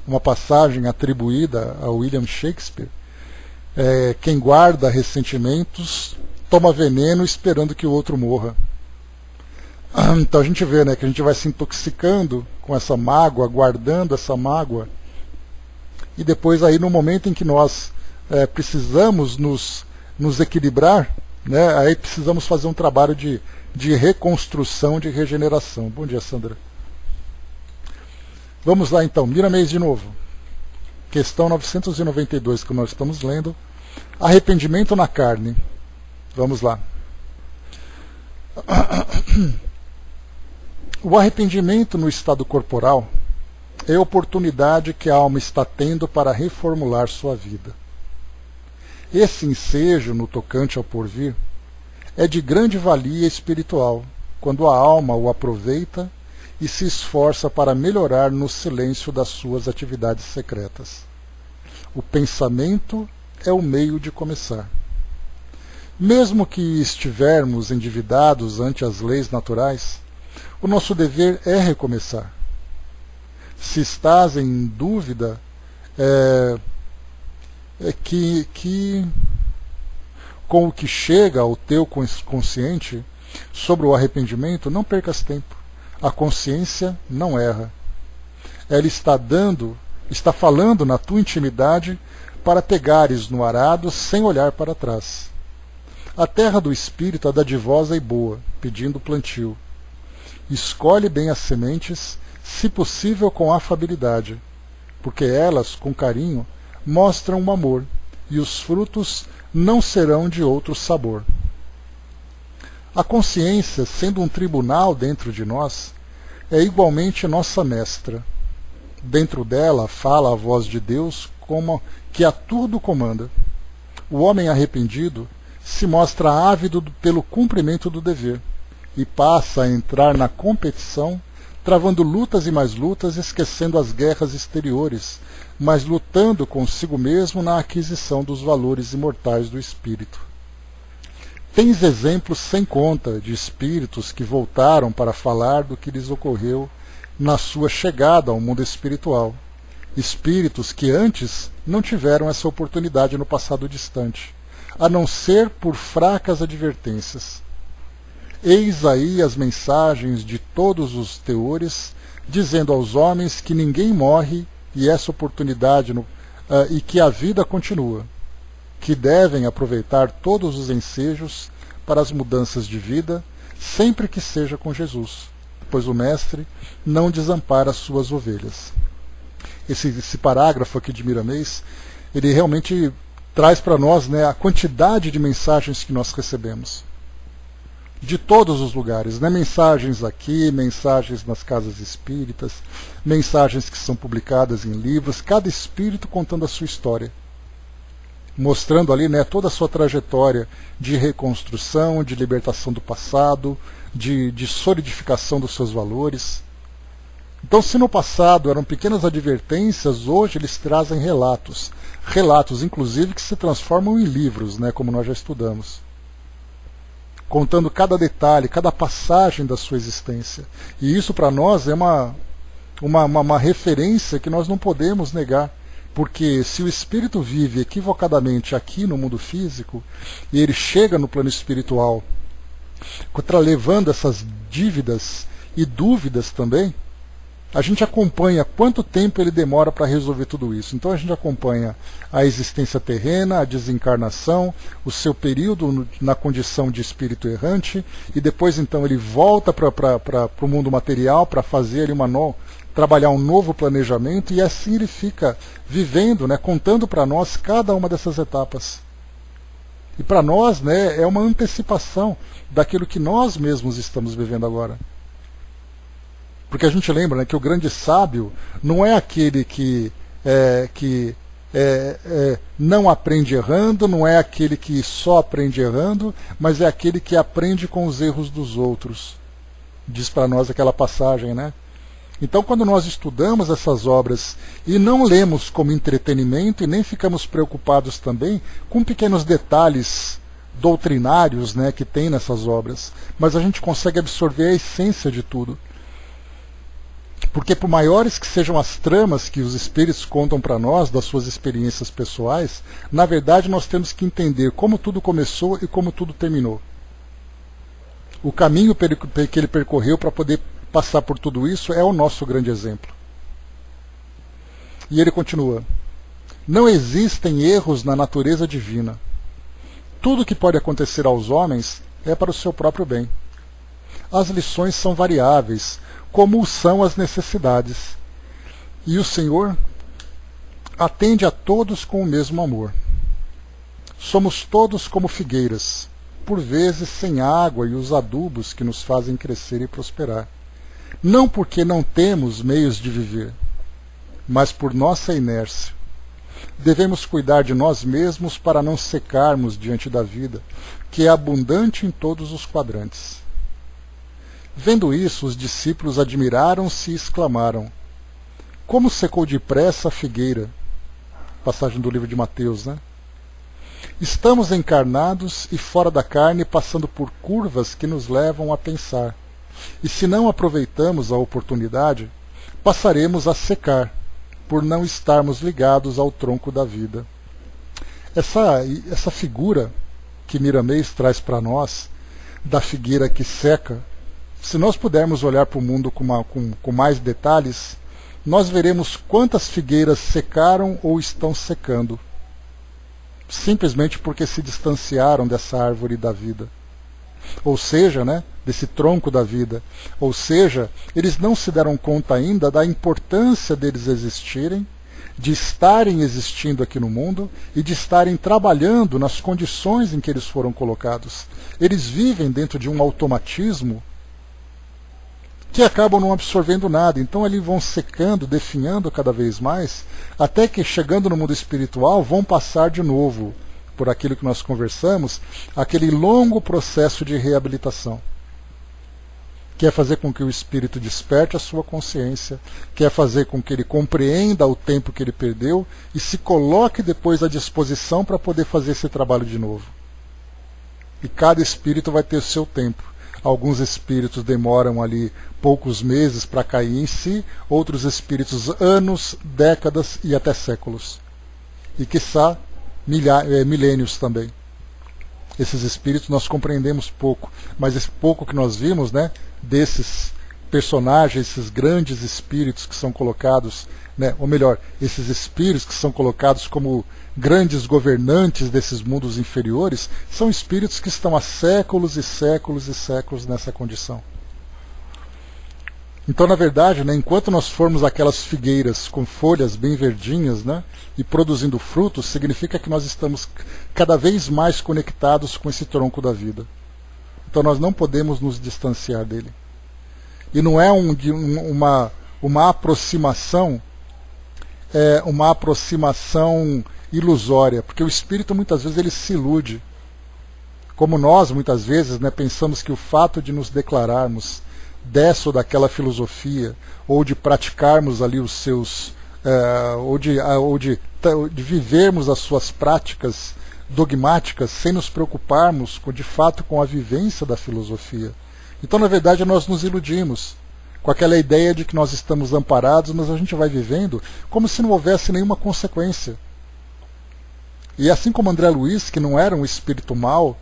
uma passagem atribuída a William Shakespeare, quem guarda ressentimentos toma veneno esperando que o outro morra. Então a gente vê, né, que a gente vai se intoxicando com essa mágoa, guardando essa mágoa, e depois aí no momento em que nós precisamos nos equilibrar, né, aí precisamos fazer um trabalho de reconstrução, de regeneração. Bom dia, Sandra. Vamos lá então, Miramês de novo. Questão 992 que nós estamos lendo. Arrependimento na carne. Vamos lá. O arrependimento no estado corporal é a oportunidade que a alma está tendo para reformular sua vida. Esse ensejo no tocante ao porvir é de grande valia espiritual, quando a alma o aproveita e se esforça para melhorar no silêncio das suas atividades secretas. O pensamento é o meio de começar. Mesmo que estivermos endividados ante as leis naturais, o nosso dever é recomeçar. Se estás em dúvida, que com o que chega ao teu consciente sobre o arrependimento, não percas tempo. A consciência não erra. Ela está falando na tua intimidade para pegares no arado sem olhar para trás. A terra do Espírito é dadivosa e boa, pedindo plantio. Escolhe bem as sementes, se possível com afabilidade, porque elas, com carinho, mostram o amor, e os frutos não serão de outro sabor. A consciência, sendo um tribunal dentro de nós, é igualmente nossa mestra. Dentro dela fala a voz de Deus como que a tudo comanda. O homem arrependido se mostra ávido pelo cumprimento do dever e passa a entrar na competição, travando lutas e mais lutas, esquecendo as guerras exteriores, mas lutando consigo mesmo na aquisição dos valores imortais do espírito. Tens exemplos sem conta de espíritos que voltaram para falar do que lhes ocorreu na sua chegada ao mundo espiritual. Espíritos que antes não tiveram essa oportunidade no passado distante, a não ser por fracas advertências. Eis aí as mensagens de todos os teores, dizendo aos homens que ninguém morre e essa oportunidade e que a vida continua, que devem aproveitar todos os ensejos para as mudanças de vida, sempre que seja com Jesus, pois o Mestre não desampara as suas ovelhas. Esse parágrafo aqui de Miramês, ele realmente traz para nós, né, a quantidade de mensagens que nós recebemos. De todos os lugares, né? Mensagens aqui, mensagens nas casas espíritas, mensagens que são publicadas em livros, cada espírito contando a sua história, mostrando ali, né, toda a sua trajetória de reconstrução, de libertação do passado, de solidificação dos seus valores. Então, se no passado eram pequenas advertências, hoje eles trazem relatos, inclusive que se transformam em livros, né, como nós já estudamos, contando cada detalhe, cada passagem da sua existência. E isso para nós é uma referência que nós não podemos negar, porque se o espírito vive equivocadamente aqui no mundo físico, e ele chega no plano espiritual, levando essas dívidas e dúvidas também, a gente acompanha quanto tempo ele demora para resolver tudo isso. Então a gente acompanha a existência terrena, a desencarnação, o seu período na condição de espírito errante, e depois então ele volta para o mundo material para fazer trabalhar um novo planejamento, e assim ele fica vivendo, né, contando para nós cada uma dessas etapas. E para nós, né, é uma antecipação daquilo que nós mesmos estamos vivendo agora. Porque a gente lembra, né, que o grande sábio não é aquele que não aprende errando, não é aquele que só aprende errando, mas é aquele que aprende com os erros dos outros. Diz para nós aquela passagem, né? Então, quando nós estudamos essas obras e não lemos como entretenimento e nem ficamos preocupados também com pequenos detalhes doutrinários, né, que tem nessas obras, mas a gente consegue absorver a essência de tudo. Porque por maiores que sejam as tramas que os espíritos contam para nós das suas experiências pessoais, na verdade nós temos que entender como tudo começou e como tudo terminou. O caminho que ele percorreu para poder passar por tudo isso é o nosso grande exemplo. E ele continua: não existem erros na natureza divina. Tudo que pode acontecer aos homens é para o seu próprio bem. As lições são variáveis, como são as necessidades. E o Senhor atende a todos com o mesmo amor. Somos todos como figueiras, por vezes sem água e os adubos que nos fazem crescer e prosperar. Não porque não temos meios de viver, mas por nossa inércia. Devemos cuidar de nós mesmos para não secarmos diante da vida, que é abundante em todos os quadrantes. Vendo isso, os discípulos admiraram-se e exclamaram: como secou depressa a figueira! Passagem do livro de Mateus, né? Estamos encarnados e fora da carne, passando por curvas que nos levam a pensar. E se não aproveitamos a oportunidade, passaremos a secar, por não estarmos ligados ao tronco da vida. Essa figura que Miramês traz para nós, da figueira que seca, se nós pudermos olhar para o mundo com mais detalhes, nós veremos quantas figueiras secaram ou estão secando, simplesmente porque se distanciaram dessa árvore da vida. Ou seja, desse tronco da vida. Ou seja, eles não se deram conta ainda da importância deles existirem, de estarem existindo aqui no mundo e de estarem trabalhando nas condições em que eles foram colocados. Eles vivem dentro de um automatismo que acabam não absorvendo nada. Então eles vão secando, definhando cada vez mais, até que chegando no mundo espiritual vão passar de novo por aquilo que nós conversamos, aquele longo processo de reabilitação, que é fazer com que o espírito desperte a sua consciência, que é fazer com que ele compreenda o tempo que ele perdeu e se coloque depois à disposição para poder fazer esse trabalho de novo. E cada espírito vai ter o seu tempo. Alguns espíritos demoram ali poucos meses para cair em si, outros espíritos anos, décadas e até séculos. E quiçá milênios também. Esses espíritos nós compreendemos pouco, mas esse pouco que nós vimos, desses personagens, esses grandes espíritos que são colocados, ou melhor, esses espíritos que são colocados como grandes governantes desses mundos inferiores, são espíritos que estão há séculos e séculos e séculos nessa condição. Então, na verdade, enquanto nós formos aquelas figueiras com folhas bem verdinhas, e produzindo frutos, significa que nós estamos cada vez mais conectados com esse tronco da vida. Então nós não podemos nos distanciar dele. E não é uma aproximação, uma aproximação ilusória, porque o espírito muitas vezes ele se ilude. Como nós muitas vezes pensamos que o fato de nos declararmos dessa ou daquela filosofia, ou de praticarmos ali os seus, ou de vivermos as suas práticas dogmáticas sem nos preocuparmos de fato com a vivência da filosofia. Então, na verdade, nós nos iludimos com aquela ideia de que nós estamos amparados, mas a gente vai vivendo como se não houvesse nenhuma consequência. E assim como André Luiz, que não era um espírito mau,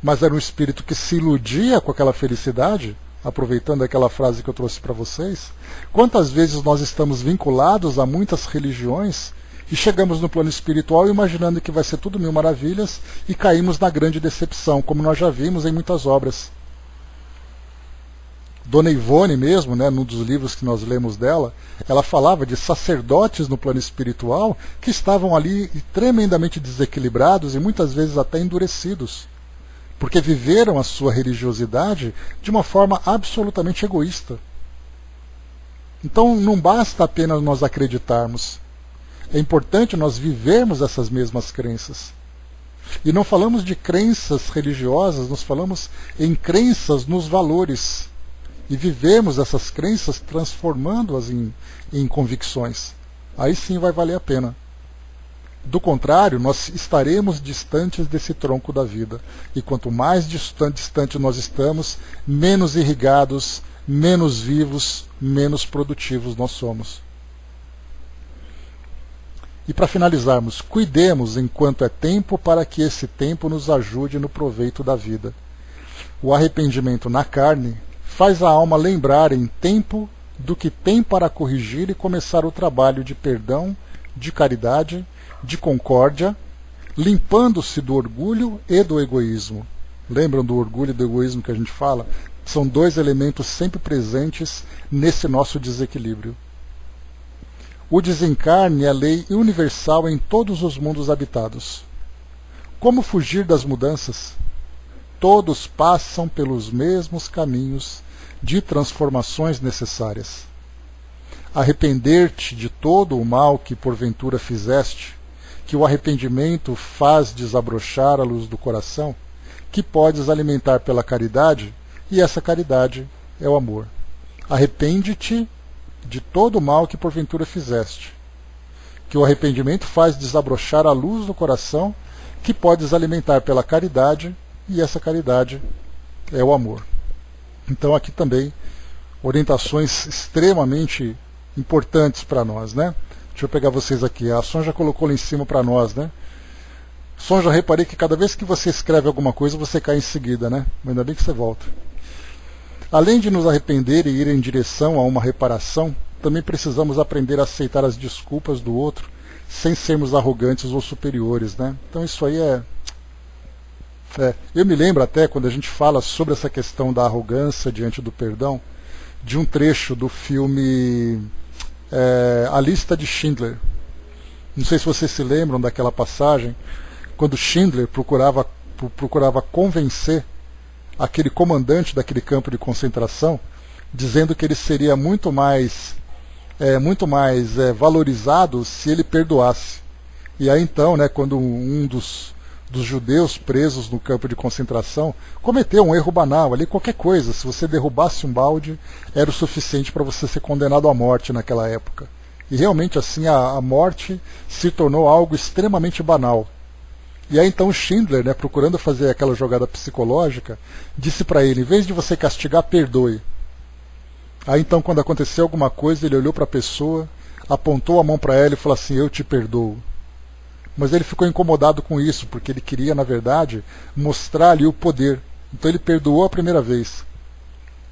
mas era um espírito que se iludia com aquela felicidade, aproveitando aquela frase que eu trouxe para vocês, quantas vezes nós estamos vinculados a muitas religiões e chegamos no plano espiritual imaginando que vai ser tudo mil maravilhas e caímos na grande decepção, como nós já vimos em muitas obras. Dona Ivone mesmo, num dos livros que nós lemos dela, ela falava de sacerdotes no plano espiritual que estavam ali tremendamente desequilibrados e muitas vezes até endurecidos, porque viveram a sua religiosidade de uma forma absolutamente egoísta. Então não basta apenas nós acreditarmos, é importante nós vivermos essas mesmas crenças. E não falamos de crenças religiosas, nós falamos em crenças nos valores. E vivemos essas crenças transformando-as em convicções. Aí sim vai valer a pena. Do contrário, nós estaremos distantes desse tronco da vida. E quanto mais distante nós estamos, menos irrigados, menos vivos, menos produtivos nós somos. E para finalizarmos, cuidemos enquanto é tempo para que esse tempo nos ajude no proveito da vida. O arrependimento na carne faz a alma lembrar em tempo do que tem para corrigir e começar o trabalho de perdão, de caridade, de concórdia, limpando-se do orgulho e do egoísmo. Lembram do orgulho e do egoísmo que a gente fala? São dois elementos sempre presentes nesse nosso desequilíbrio. O desencarne é lei universal em todos os mundos habitados. Como fugir das mudanças? Todos passam pelos mesmos caminhos de transformações necessárias. Arrepender-te de todo o mal que porventura fizeste, que o arrependimento faz desabrochar a luz do coração, que podes alimentar pela caridade, e essa caridade é o amor. Arrepende-te de todo o mal que porventura fizeste, que o arrependimento faz desabrochar a luz do coração, que podes alimentar pela caridade, e essa caridade é o amor. Então aqui também orientações extremamente importantes para nós, né? Deixa eu pegar vocês aqui. A Sonja colocou lá em cima para nós, né? Sonja, reparei que cada vez que você escreve alguma coisa, você cai em seguida, né? Mas ainda bem que você volta. Além de nos arrepender e ir em direção a uma reparação, também precisamos aprender a aceitar as desculpas do outro sem sermos arrogantes ou superiores, né? Então isso aí eu me lembro até, quando a gente fala sobre essa questão da arrogância diante do perdão, de um trecho do filme A Lista de Schindler. Não sei se vocês se lembram daquela passagem, quando Schindler procurava convencer aquele comandante daquele campo de concentração, dizendo que ele seria muito mais valorizado se ele perdoasse. E aí então, né, quando um dos judeus presos no campo de concentração cometeu um erro banal ali, qualquer coisa, se você derrubasse um balde, era o suficiente para você ser condenado à morte naquela época. E realmente assim a morte se tornou algo extremamente banal. E aí então Schindler, né, procurando fazer aquela jogada psicológica, disse para ele, em vez de você castigar, perdoe. Aí então, quando aconteceu alguma coisa, ele olhou para a pessoa, apontou a mão para ela e falou assim, eu te perdoo. Mas ele ficou incomodado com isso, porque ele queria, na verdade, mostrar ali o poder. Então ele perdoou a primeira vez.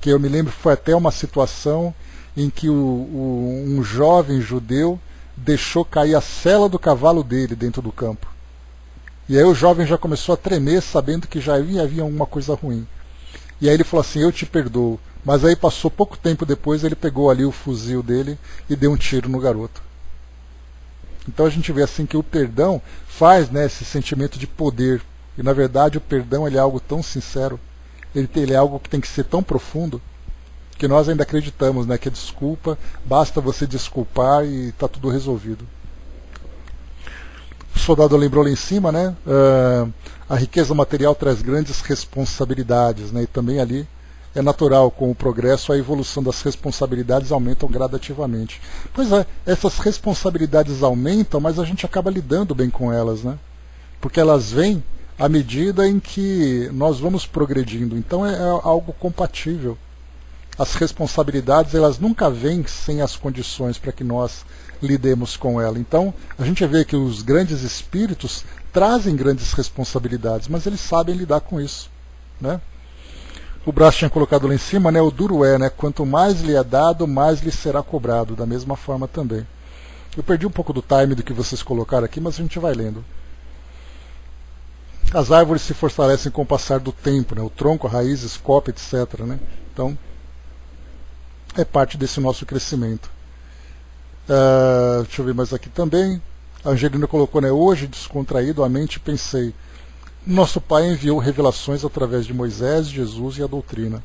Que eu me lembro, foi até uma situação em que um jovem judeu deixou cair a sela do cavalo dele dentro do campo. E aí o jovem já começou a tremer, sabendo que já havia alguma coisa ruim. E aí ele falou assim, eu te perdoo. Mas aí passou pouco tempo depois, ele pegou ali o fuzil dele e deu um tiro no garoto. Então a gente vê assim que o perdão faz, né, esse sentimento de poder. E na verdade o perdão ele é algo tão sincero, ele é algo que tem que ser tão profundo, que nós ainda acreditamos, né, que a desculpa, basta você desculpar e está tudo resolvido. O soldado lembrou lá em cima, né, a riqueza material traz grandes responsabilidades, né, e também ali é natural, com o progresso, a evolução das responsabilidades aumentam gradativamente. Pois é, essas responsabilidades aumentam, mas a gente acaba lidando bem com elas, né? Porque elas vêm à medida em que nós vamos progredindo. Então é algo compatível. As responsabilidades, elas nunca vêm sem as condições para que nós lidemos com ela. Então a gente vê que os grandes espíritos trazem grandes responsabilidades, mas eles sabem lidar com isso, né? O Brás tinha colocado lá em cima, né, o duro é, né, quanto mais lhe é dado, mais lhe será cobrado, da mesma forma também. Eu perdi um pouco do time do que vocês colocaram aqui, mas a gente vai lendo. As árvores se fortalecem com o passar do tempo, né, o tronco, a raiz, escopo, etc. Né? Então, é parte desse nosso crescimento. Deixa eu ver mais aqui também. A Angelina colocou, né, hoje, descontraído, a mente pensei, nosso Pai enviou revelações através de Moisés, Jesus e a doutrina.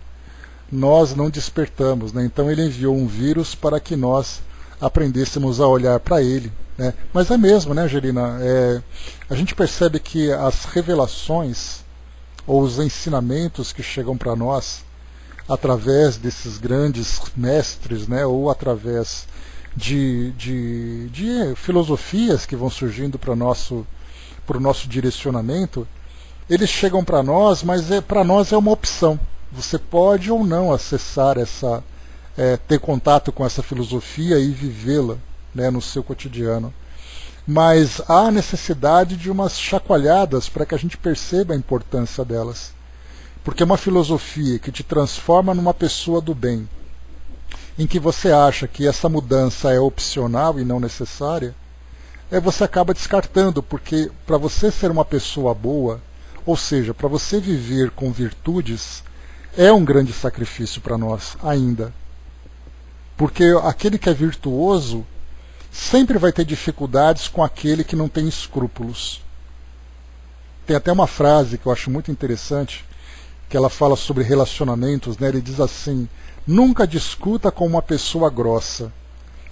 Nós não despertamos, né? Então ele enviou um vírus para que nós aprendêssemos a olhar para ele, né? Mas é mesmo, né, Angelina? A gente percebe que as revelações ou os ensinamentos que chegam para nós através desses grandes mestres, né, ou através de filosofias que vão surgindo para o nosso direcionamento, eles chegam para nós, mas para nós é uma opção. Você pode ou não acessar ter contato com essa filosofia e vivê-la, né, no seu cotidiano. Mas há necessidade de umas chacoalhadas para que a gente perceba a importância delas. Porque uma filosofia que te transforma numa pessoa do bem, em que você acha que essa mudança é opcional e não necessária, você acaba descartando, porque para você ser uma pessoa boa, ou seja, para você viver com virtudes, é um grande sacrifício para nós ainda. Porque aquele que é virtuoso sempre vai ter dificuldades com aquele que não tem escrúpulos. Tem até uma frase que eu acho muito interessante, que ela fala sobre relacionamentos, né? Ele diz assim, nunca discuta com uma pessoa grossa.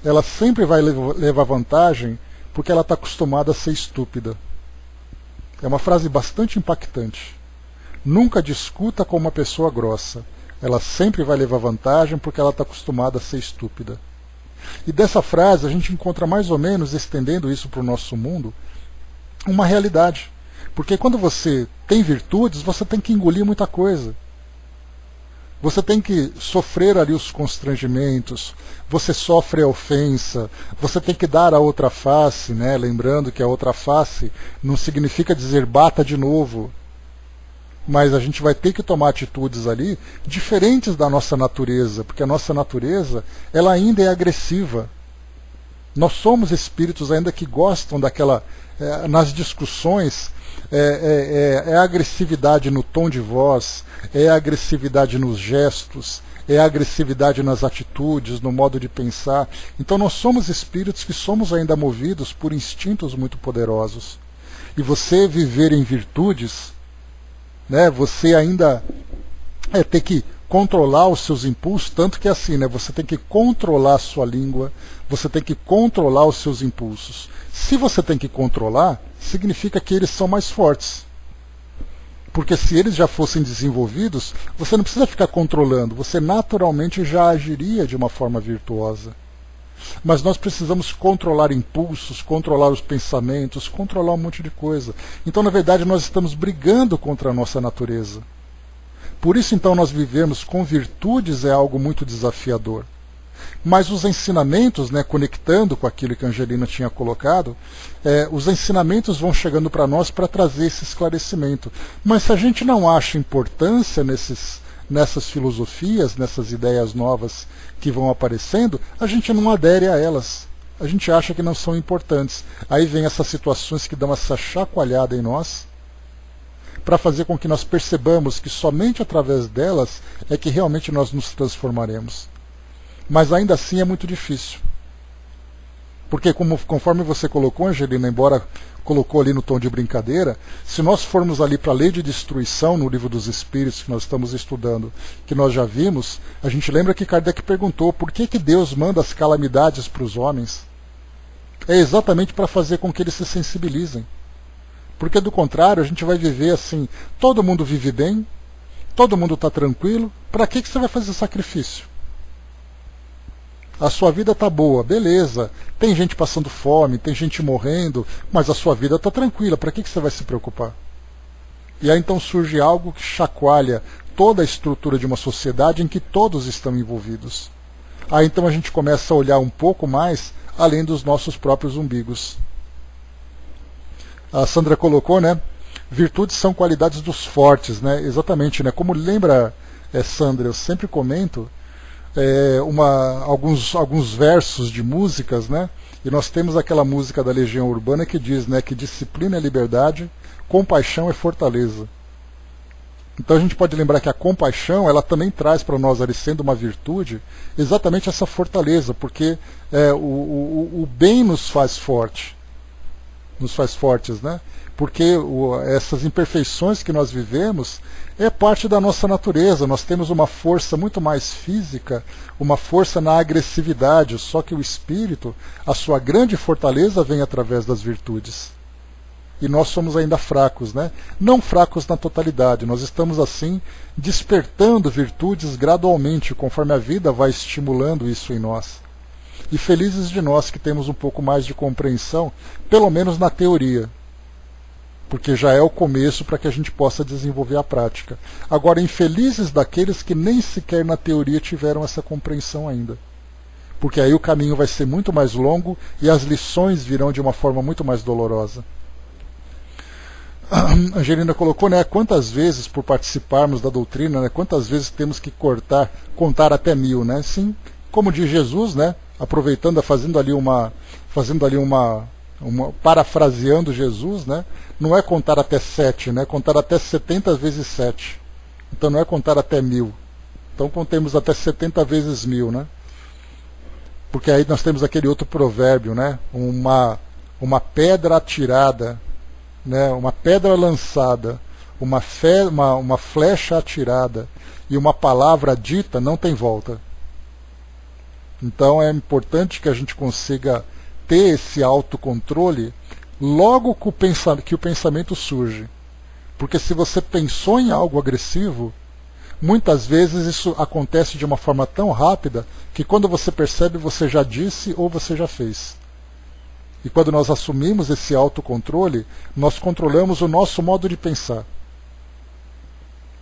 Ela sempre vai levar vantagem porque ela está acostumada a ser estúpida. É uma frase bastante impactante. Nunca discuta com uma pessoa grossa. Ela sempre vai levar vantagem porque ela está acostumada a ser estúpida. E dessa frase a gente encontra mais ou menos, estendendo isso para o nosso mundo, uma realidade. Porque quando você tem virtudes, você tem que engolir muita coisa. Você tem que sofrer ali os constrangimentos, você sofre a ofensa, você tem que dar a outra face, né? Lembrando que a outra face não significa dizer bata de novo, mas a gente vai ter que tomar atitudes ali diferentes da nossa natureza, porque a nossa natureza ela ainda é agressiva. Nós somos espíritos ainda que gostam daquela, nas discussões, é a agressividade no tom de voz, é a agressividade nos gestos, é a agressividade nas atitudes, no modo de pensar. Então nós somos espíritos que somos ainda movidos por instintos muito poderosos. E você viver em virtudes, né, você ainda tem que controlar os seus impulsos, tanto que é assim, né, você tem que controlar a sua língua, você tem que controlar os seus impulsos. Se você tem que controlar, significa que eles são mais fortes. Porque se eles já fossem desenvolvidos, você não precisa ficar controlando, você naturalmente já agiria de uma forma virtuosa. Mas nós precisamos controlar impulsos, controlar os pensamentos, controlar um monte de coisa. Então, na verdade, nós estamos brigando contra a nossa natureza. Por isso, então, nós vivemos com virtudes é algo muito desafiador. Mas os ensinamentos, né, conectando com aquilo que a Angelina tinha colocado, os ensinamentos vão chegando para nós para trazer esse esclarecimento. Mas se a gente não acha importância nessas filosofias, nessas ideias novas que vão aparecendo, a gente não adere a elas. A gente acha que não são importantes. Aí vem essas situações que dão essa chacoalhada em nós, para fazer com que nós percebamos que somente através delas é que realmente nós nos transformaremos. Mas ainda assim é muito difícil. Porque conforme você colocou, Angelina, embora colocou ali no tom de brincadeira, se nós formos ali para a lei de destruição no livro dos Espíritos que nós estamos estudando, que nós já vimos, a gente lembra que Kardec perguntou por que Deus manda as calamidades para os homens. É exatamente para fazer com que eles se sensibilizem. Porque do contrário a gente vai viver assim, todo mundo vive bem, todo mundo está tranquilo, para que você vai fazer sacrifício? A sua vida está boa, beleza, tem gente passando fome, tem gente morrendo, mas a sua vida está tranquila, para que você vai se preocupar? E aí então surge algo que chacoalha toda a estrutura de uma sociedade em que todos estão envolvidos. Aí então a gente começa a olhar um pouco mais além dos nossos próprios umbigos. A Sandra colocou, né? Virtudes são qualidades dos fortes, né? Exatamente, né? Como lembra, Sandra, eu sempre comento alguns versos de músicas, né? E nós temos aquela música da Legião Urbana que diz, né, que disciplina é liberdade, compaixão é fortaleza. Então a gente pode lembrar que a compaixão ela também traz para nós, ali sendo uma virtude, exatamente essa fortaleza, porque o bem nos faz forte, nos faz fortes, né? Porque essas imperfeições que nós vivemos é parte da nossa natureza. Nós temos uma força muito mais física, uma força na agressividade, só que o espírito, a sua grande fortaleza vem através das virtudes. E nós somos ainda fracos, né? Não fracos na totalidade, nós estamos assim despertando virtudes gradualmente, conforme a vida vai estimulando isso em nós. E felizes de nós que temos um pouco mais de compreensão, pelo menos na teoria, porque já é o começo para que a gente possa desenvolver a prática. Agora, infelizes daqueles que nem sequer na teoria tiveram essa compreensão ainda, porque aí o caminho vai ser muito mais longo e as lições virão de uma forma muito mais dolorosa. A Angelina colocou, né, quantas vezes por participarmos da doutrina, né, quantas vezes temos que contar até 1000, né? Sim, como diz Jesus, né, aproveitando, fazendo ali uma parafraseando Jesus, né, não é contar até 7, né, contar até 70 vezes 7. Então não é contar até 1000. Então contemos até 70 vezes 1000, né? Porque aí nós temos aquele outro provérbio, né, uma pedra atirada, né, uma pedra lançada, uma flecha atirada e uma palavra dita não tem volta. Então é importante que a gente consiga ter esse autocontrole logo que o pensamento surge. Porque se você pensou em algo agressivo, muitas vezes isso acontece de uma forma tão rápida que quando você percebe você já disse ou você já fez. E quando nós assumimos esse autocontrole, nós controlamos o nosso modo de pensar.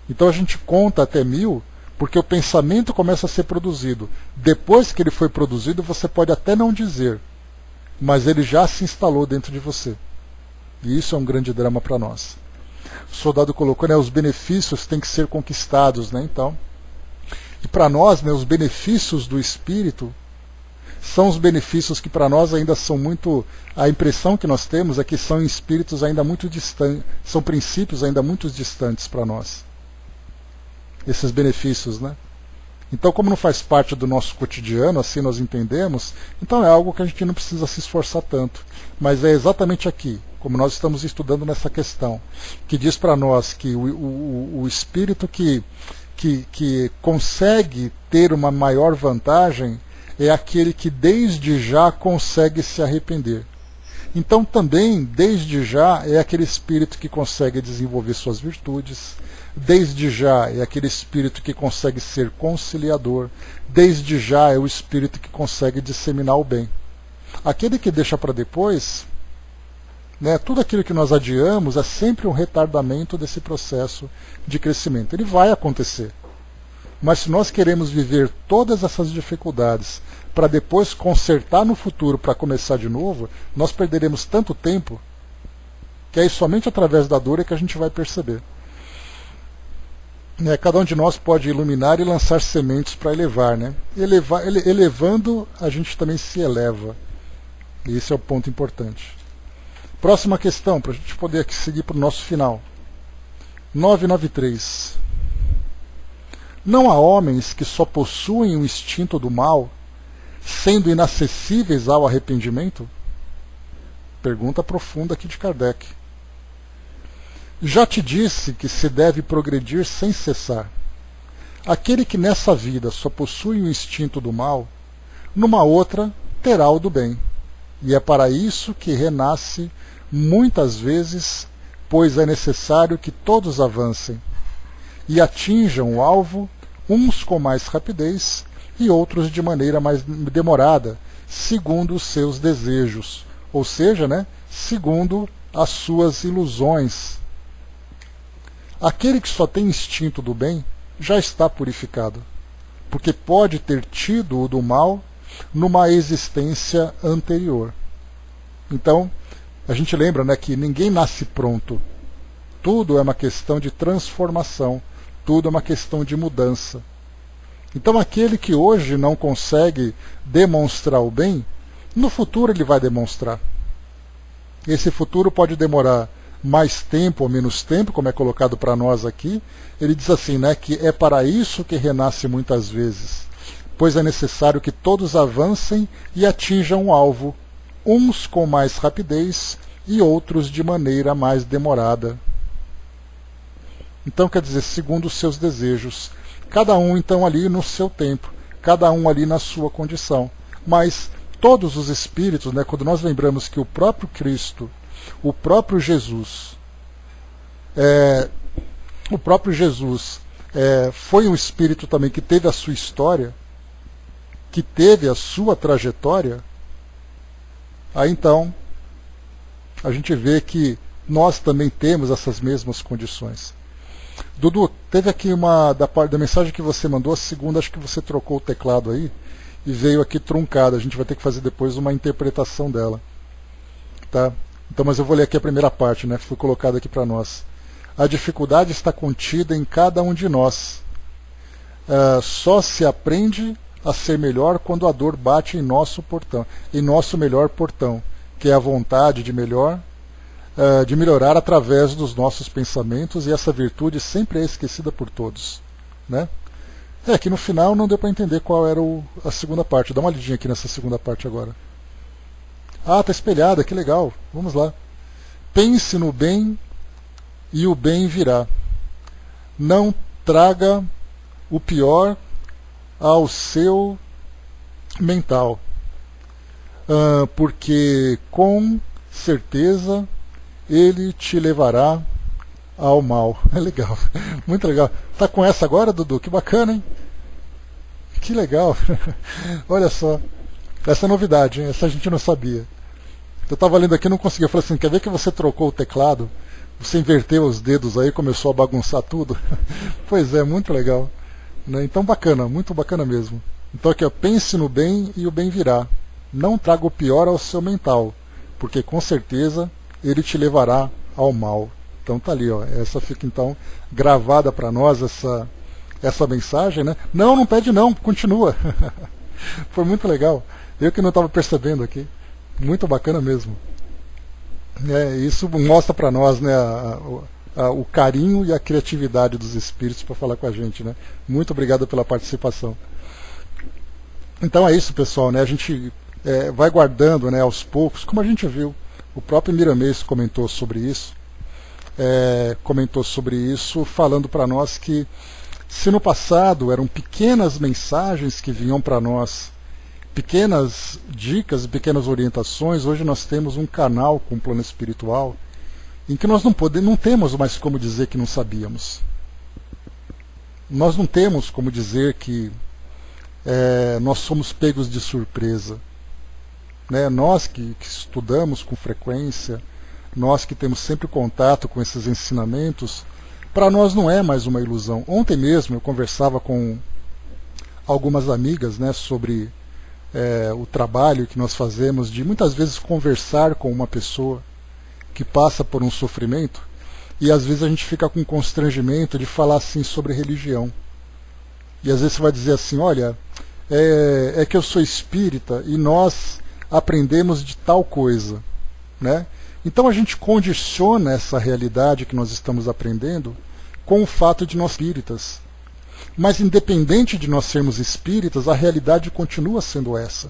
Então a gente conta até 1000 Porque o pensamento começa a ser produzido. Depois que ele foi produzido, você pode até não dizer, mas ele já se instalou dentro de você. E isso é um grande drama para nós. O soldado colocou, né, os benefícios têm que ser conquistados, né, então. E para nós, né, os benefícios do espírito são os benefícios que para nós ainda são muito... A impressão que nós temos é que são espíritos ainda muito distantes, são princípios ainda muito distantes para nós. Esses benefícios, né? Então, como não faz parte do nosso cotidiano, assim nós entendemos, então é algo que a gente não precisa se esforçar tanto. Mas é exatamente aqui, como nós estamos estudando nessa questão, que diz para nós que o espírito que consegue ter uma maior vantagem é aquele que desde já consegue se arrepender. Então também, desde já, é aquele espírito que consegue desenvolver suas virtudes, desde já é aquele espírito que consegue ser conciliador, desde já é o espírito que consegue disseminar o bem. Aquele que deixa para depois, né, tudo aquilo que nós adiamos é sempre um retardamento desse processo de crescimento. Ele vai acontecer. Mas se nós queremos viver todas essas dificuldades para depois consertar no futuro para começar de novo, nós perderemos tanto tempo que é somente através da dor é que a gente vai perceber. Cada um de nós pode iluminar e lançar sementes para elevar. Né? Elevando, a gente também se eleva. E esse é o ponto importante. Próxima questão, para a gente poder aqui seguir para o nosso final. 993. Não há homens que só possuem o instinto do mal, sendo inacessíveis ao arrependimento? Pergunta profunda aqui de Kardec. Já te disse que se deve progredir sem cessar. Aquele que nessa vida só possui o instinto do mal, numa outra terá o do bem. E é para isso que renasce muitas vezes, pois é necessário que todos avancem e atinjam o alvo, uns com mais rapidez e outros de maneira mais demorada, segundo os seus desejos, ou seja, né, segundo as suas ilusões. Aquele que só tem instinto do bem já está purificado, porque pode ter tido o do mal numa existência anterior. Então, a gente lembra, né, que ninguém nasce pronto. Tudo é uma questão de transformação, tudo é uma questão de mudança. Então aquele que hoje não consegue demonstrar o bem, no futuro ele vai demonstrar. Esse futuro pode demorar mais tempo ou menos tempo, como é colocado para nós aqui. Ele diz assim, né, que é para isso que renasce muitas vezes, pois é necessário que todos avancem e atinjam o alvo, uns com mais rapidez e outros de maneira mais demorada. Então, quer dizer, segundo os seus desejos. Cada um, então, ali no seu tempo. Cada um ali na sua condição. Mas todos os espíritos, né, quando nós lembramos que o próprio Cristo, o próprio Jesus, foi um espírito também que teve a sua história, que teve a sua trajetória, aí então a gente vê que nós também temos essas mesmas condições. Dudu, teve aqui da mensagem que você mandou, a segunda, acho que você trocou o teclado aí e veio aqui truncada. A gente vai ter que fazer depois uma interpretação dela. Tá? Então, mas eu vou ler aqui a primeira parte, né, que foi colocada aqui para nós. A dificuldade está contida em cada um de nós. Só se aprende a ser melhor quando a dor bate em nosso portão, em nosso melhor portão, que é a vontade de melhorar através dos nossos pensamentos, e essa virtude sempre é esquecida por todos. Né? Que no final não deu para entender qual era a segunda parte. Dá uma lidinha aqui nessa segunda parte agora. Ah, está espelhada, que legal. Vamos lá. Pense no bem e o bem virá. Não traga o pior ao seu mental, porque com certeza ele te levará ao mal. É legal, muito legal. Tá com essa agora, Dudu? Que bacana, hein? Que legal. Olha só, essa é novidade, hein? Essa a gente não sabia. Eu estava lendo aqui e não conseguia. Eu falei assim, quer ver que você trocou o teclado? Você inverteu os dedos aí, começou a bagunçar tudo? Pois é, muito legal. Né? Então bacana, muito bacana mesmo. Então aqui, ó, pense no bem e o bem virá. Não traga o pior ao seu mental, porque com certeza ele te levará ao mal. Então tá ali, ó, essa fica então gravada para nós, essa mensagem, né? Não, não pede não, continua. Foi muito legal. Eu que não estava percebendo aqui. Muito bacana mesmo. Isso mostra para nós, né, o carinho e a criatividade dos espíritos para falar com a gente, né? Muito obrigado pela participação. Então é isso, pessoal, né? A gente vai guardando, né, aos poucos, como a gente viu. O próprio Miramês comentou sobre isso. Falando para nós que se no passado eram pequenas mensagens que vinham para nós, pequenas dicas e pequenas orientações, hoje nós temos um canal com o plano espiritual em que nós não temos mais como dizer que não sabíamos. Nós não temos como dizer que nós somos pegos de surpresa. Né? Nós que estudamos com frequência, nós que temos sempre contato com esses ensinamentos, para nós não é mais uma ilusão. Ontem mesmo eu conversava com algumas amigas, né, sobre o trabalho que nós fazemos de muitas vezes conversar com uma pessoa que passa por um sofrimento, e às vezes a gente fica com constrangimento de falar assim sobre religião. E às vezes você vai dizer assim, olha, é que eu sou espírita e nós aprendemos de tal coisa, né? Então a gente condiciona essa realidade que nós estamos aprendendo com o fato de nós espíritas. Mas independente de nós sermos espíritas, a realidade continua sendo essa.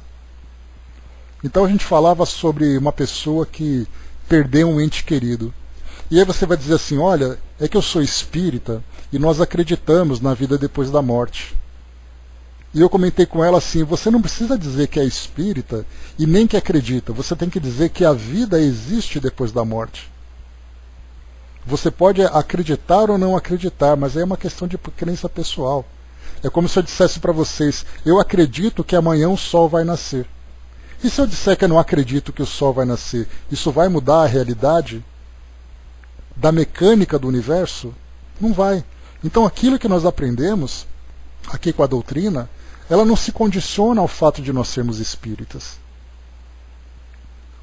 Então a gente falava sobre uma pessoa que perdeu um ente querido. E aí você vai dizer assim, olha, é que eu sou espírita e nós acreditamos na vida depois da morte. E eu comentei com ela assim, você não precisa dizer que é espírita e nem que acredita, você tem que dizer que a vida existe depois da morte. Você pode acreditar ou não acreditar, mas é uma questão de crença pessoal. É como se eu dissesse para vocês, eu acredito que amanhã o sol vai nascer. E se eu disser que eu não acredito que o sol vai nascer, isso vai mudar a realidade da mecânica do universo? Não vai. Então aquilo que nós aprendemos aqui com a doutrina, ela não se condiciona ao fato de nós sermos espíritas.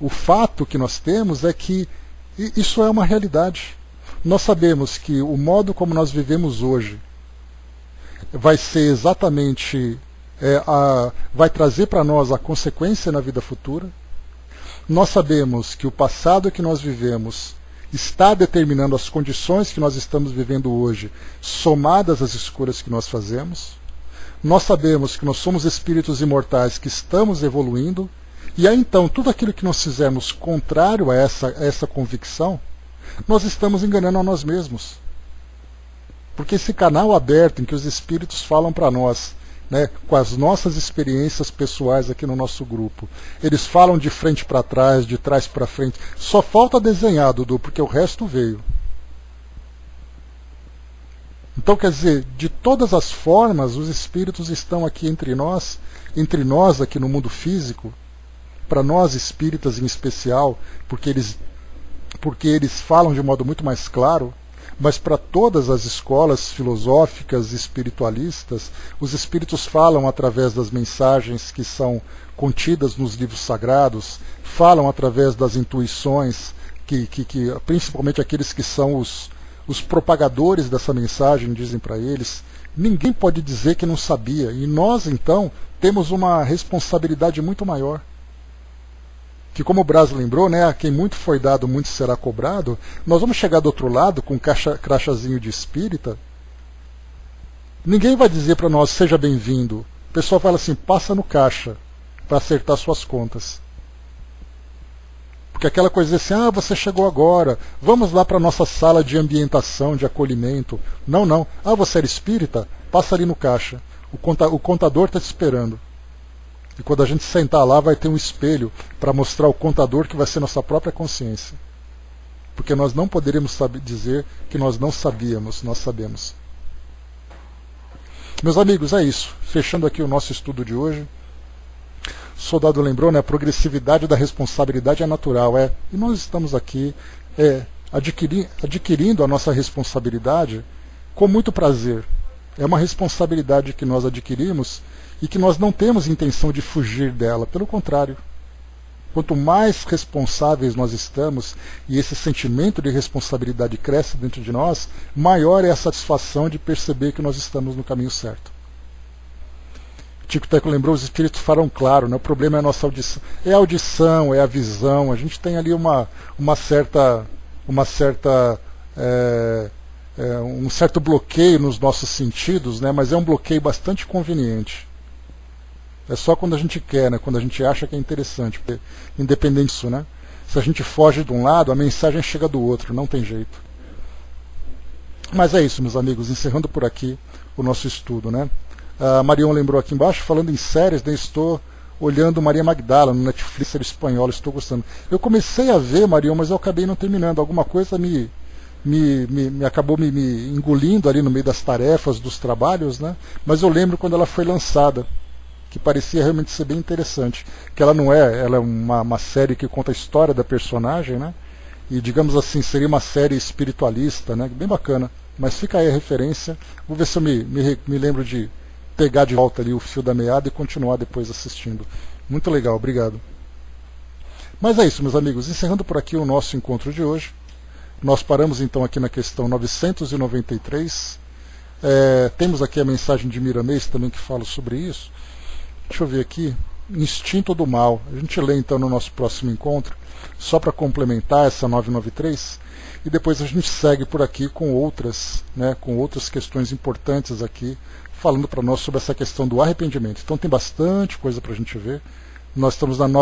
O fato que nós temos é que isso é uma realidade. Nós sabemos que o modo como nós vivemos hoje vai ser exatamente, vai trazer para nós a consequência na vida futura. Nós sabemos que o passado que nós vivemos está determinando as condições que nós estamos vivendo hoje, somadas às escolhas que nós fazemos. Nós sabemos que nós somos espíritos imortais que estamos evoluindo, e aí então tudo aquilo que nós fizermos contrário a essa convicção, nós estamos enganando a nós mesmos. Porque esse canal aberto em que os espíritos falam para nós, né, com as nossas experiências pessoais aqui no nosso grupo, eles falam de frente para trás, de trás para frente, só falta desenhar, Dudu, porque o resto veio. Então, quer dizer, de todas as formas, os espíritos estão aqui entre nós aqui no mundo físico, para nós espíritas em especial, porque eles falam de modo muito mais claro, mas para todas as escolas filosóficas e espiritualistas, os espíritos falam através das mensagens que são contidas nos livros sagrados, falam através das intuições, que principalmente aqueles que são os propagadores dessa mensagem dizem para eles. Ninguém pode dizer que não sabia, e nós então temos uma responsabilidade muito maior. Que, como o Braz lembrou, né, a quem muito foi dado, muito será cobrado. Nós vamos chegar do outro lado com um crachazinho de espírita. Ninguém vai dizer para nós, seja bem-vindo. O pessoal fala assim, passa no caixa para acertar suas contas. Porque aquela coisa assim, você chegou agora, vamos lá para a nossa sala de ambientação, de acolhimento. Não, não. Você era espírita? Passa ali no caixa. O contador está te esperando. E quando a gente sentar lá, vai ter um espelho para mostrar o contador que vai ser nossa própria consciência. Porque nós não poderíamos dizer que nós não sabíamos, nós sabemos. Meus amigos, é isso. Fechando aqui o nosso estudo de hoje. O soldado lembrou, né, a progressividade da responsabilidade é natural. E nós estamos aqui adquirindo a nossa responsabilidade com muito prazer. É uma responsabilidade que nós adquirimos e que nós não temos intenção de fugir dela, pelo contrário. Quanto mais responsáveis nós estamos e esse sentimento de responsabilidade cresce dentro de nós, maior é a satisfação de perceber que nós estamos no caminho certo. Tico Teco lembrou, os espíritos farão claro, né? O problema é a nossa audição. É a audição, é a visão, a gente tem ali um certo bloqueio nos nossos sentidos, né? Mas é um bloqueio bastante conveniente. É só quando a gente quer, né? Quando a gente acha que é interessante. Porque, independente disso, né? Se a gente foge de um lado, a mensagem chega do outro, não tem jeito. Mas é isso, meus amigos, encerrando por aqui o nosso estudo, né? A Marion lembrou aqui embaixo, falando em séries, né? Estou olhando Maria Magdala no Netflix, série espanhola, estou gostando. Eu comecei a ver, Marion, mas eu acabei não terminando. Alguma coisa acabou me engolindo ali no meio das tarefas, dos trabalhos, né? Mas eu lembro quando ela foi lançada, que parecia realmente ser bem interessante. Que ela não é, ela é uma série que conta a história da personagem, né? E digamos assim, seria uma série espiritualista, né? Bem bacana. Mas fica aí a referência. Vou ver se eu me lembro de pegar de volta ali o fio da meada e continuar depois assistindo. Muito legal, obrigado. Mas é isso, meus amigos. Encerrando por aqui o nosso encontro de hoje. Nós paramos então aqui na questão 993. Temos aqui a mensagem de Miramês também que fala sobre isso. Deixa eu ver aqui, instinto do mal. A gente lê então no nosso próximo encontro, só para complementar essa 993, e depois a gente segue por aqui com outras, né, com outras questões importantes aqui, falando para nós sobre essa questão do arrependimento. Então tem bastante coisa para a gente ver. Nós estamos na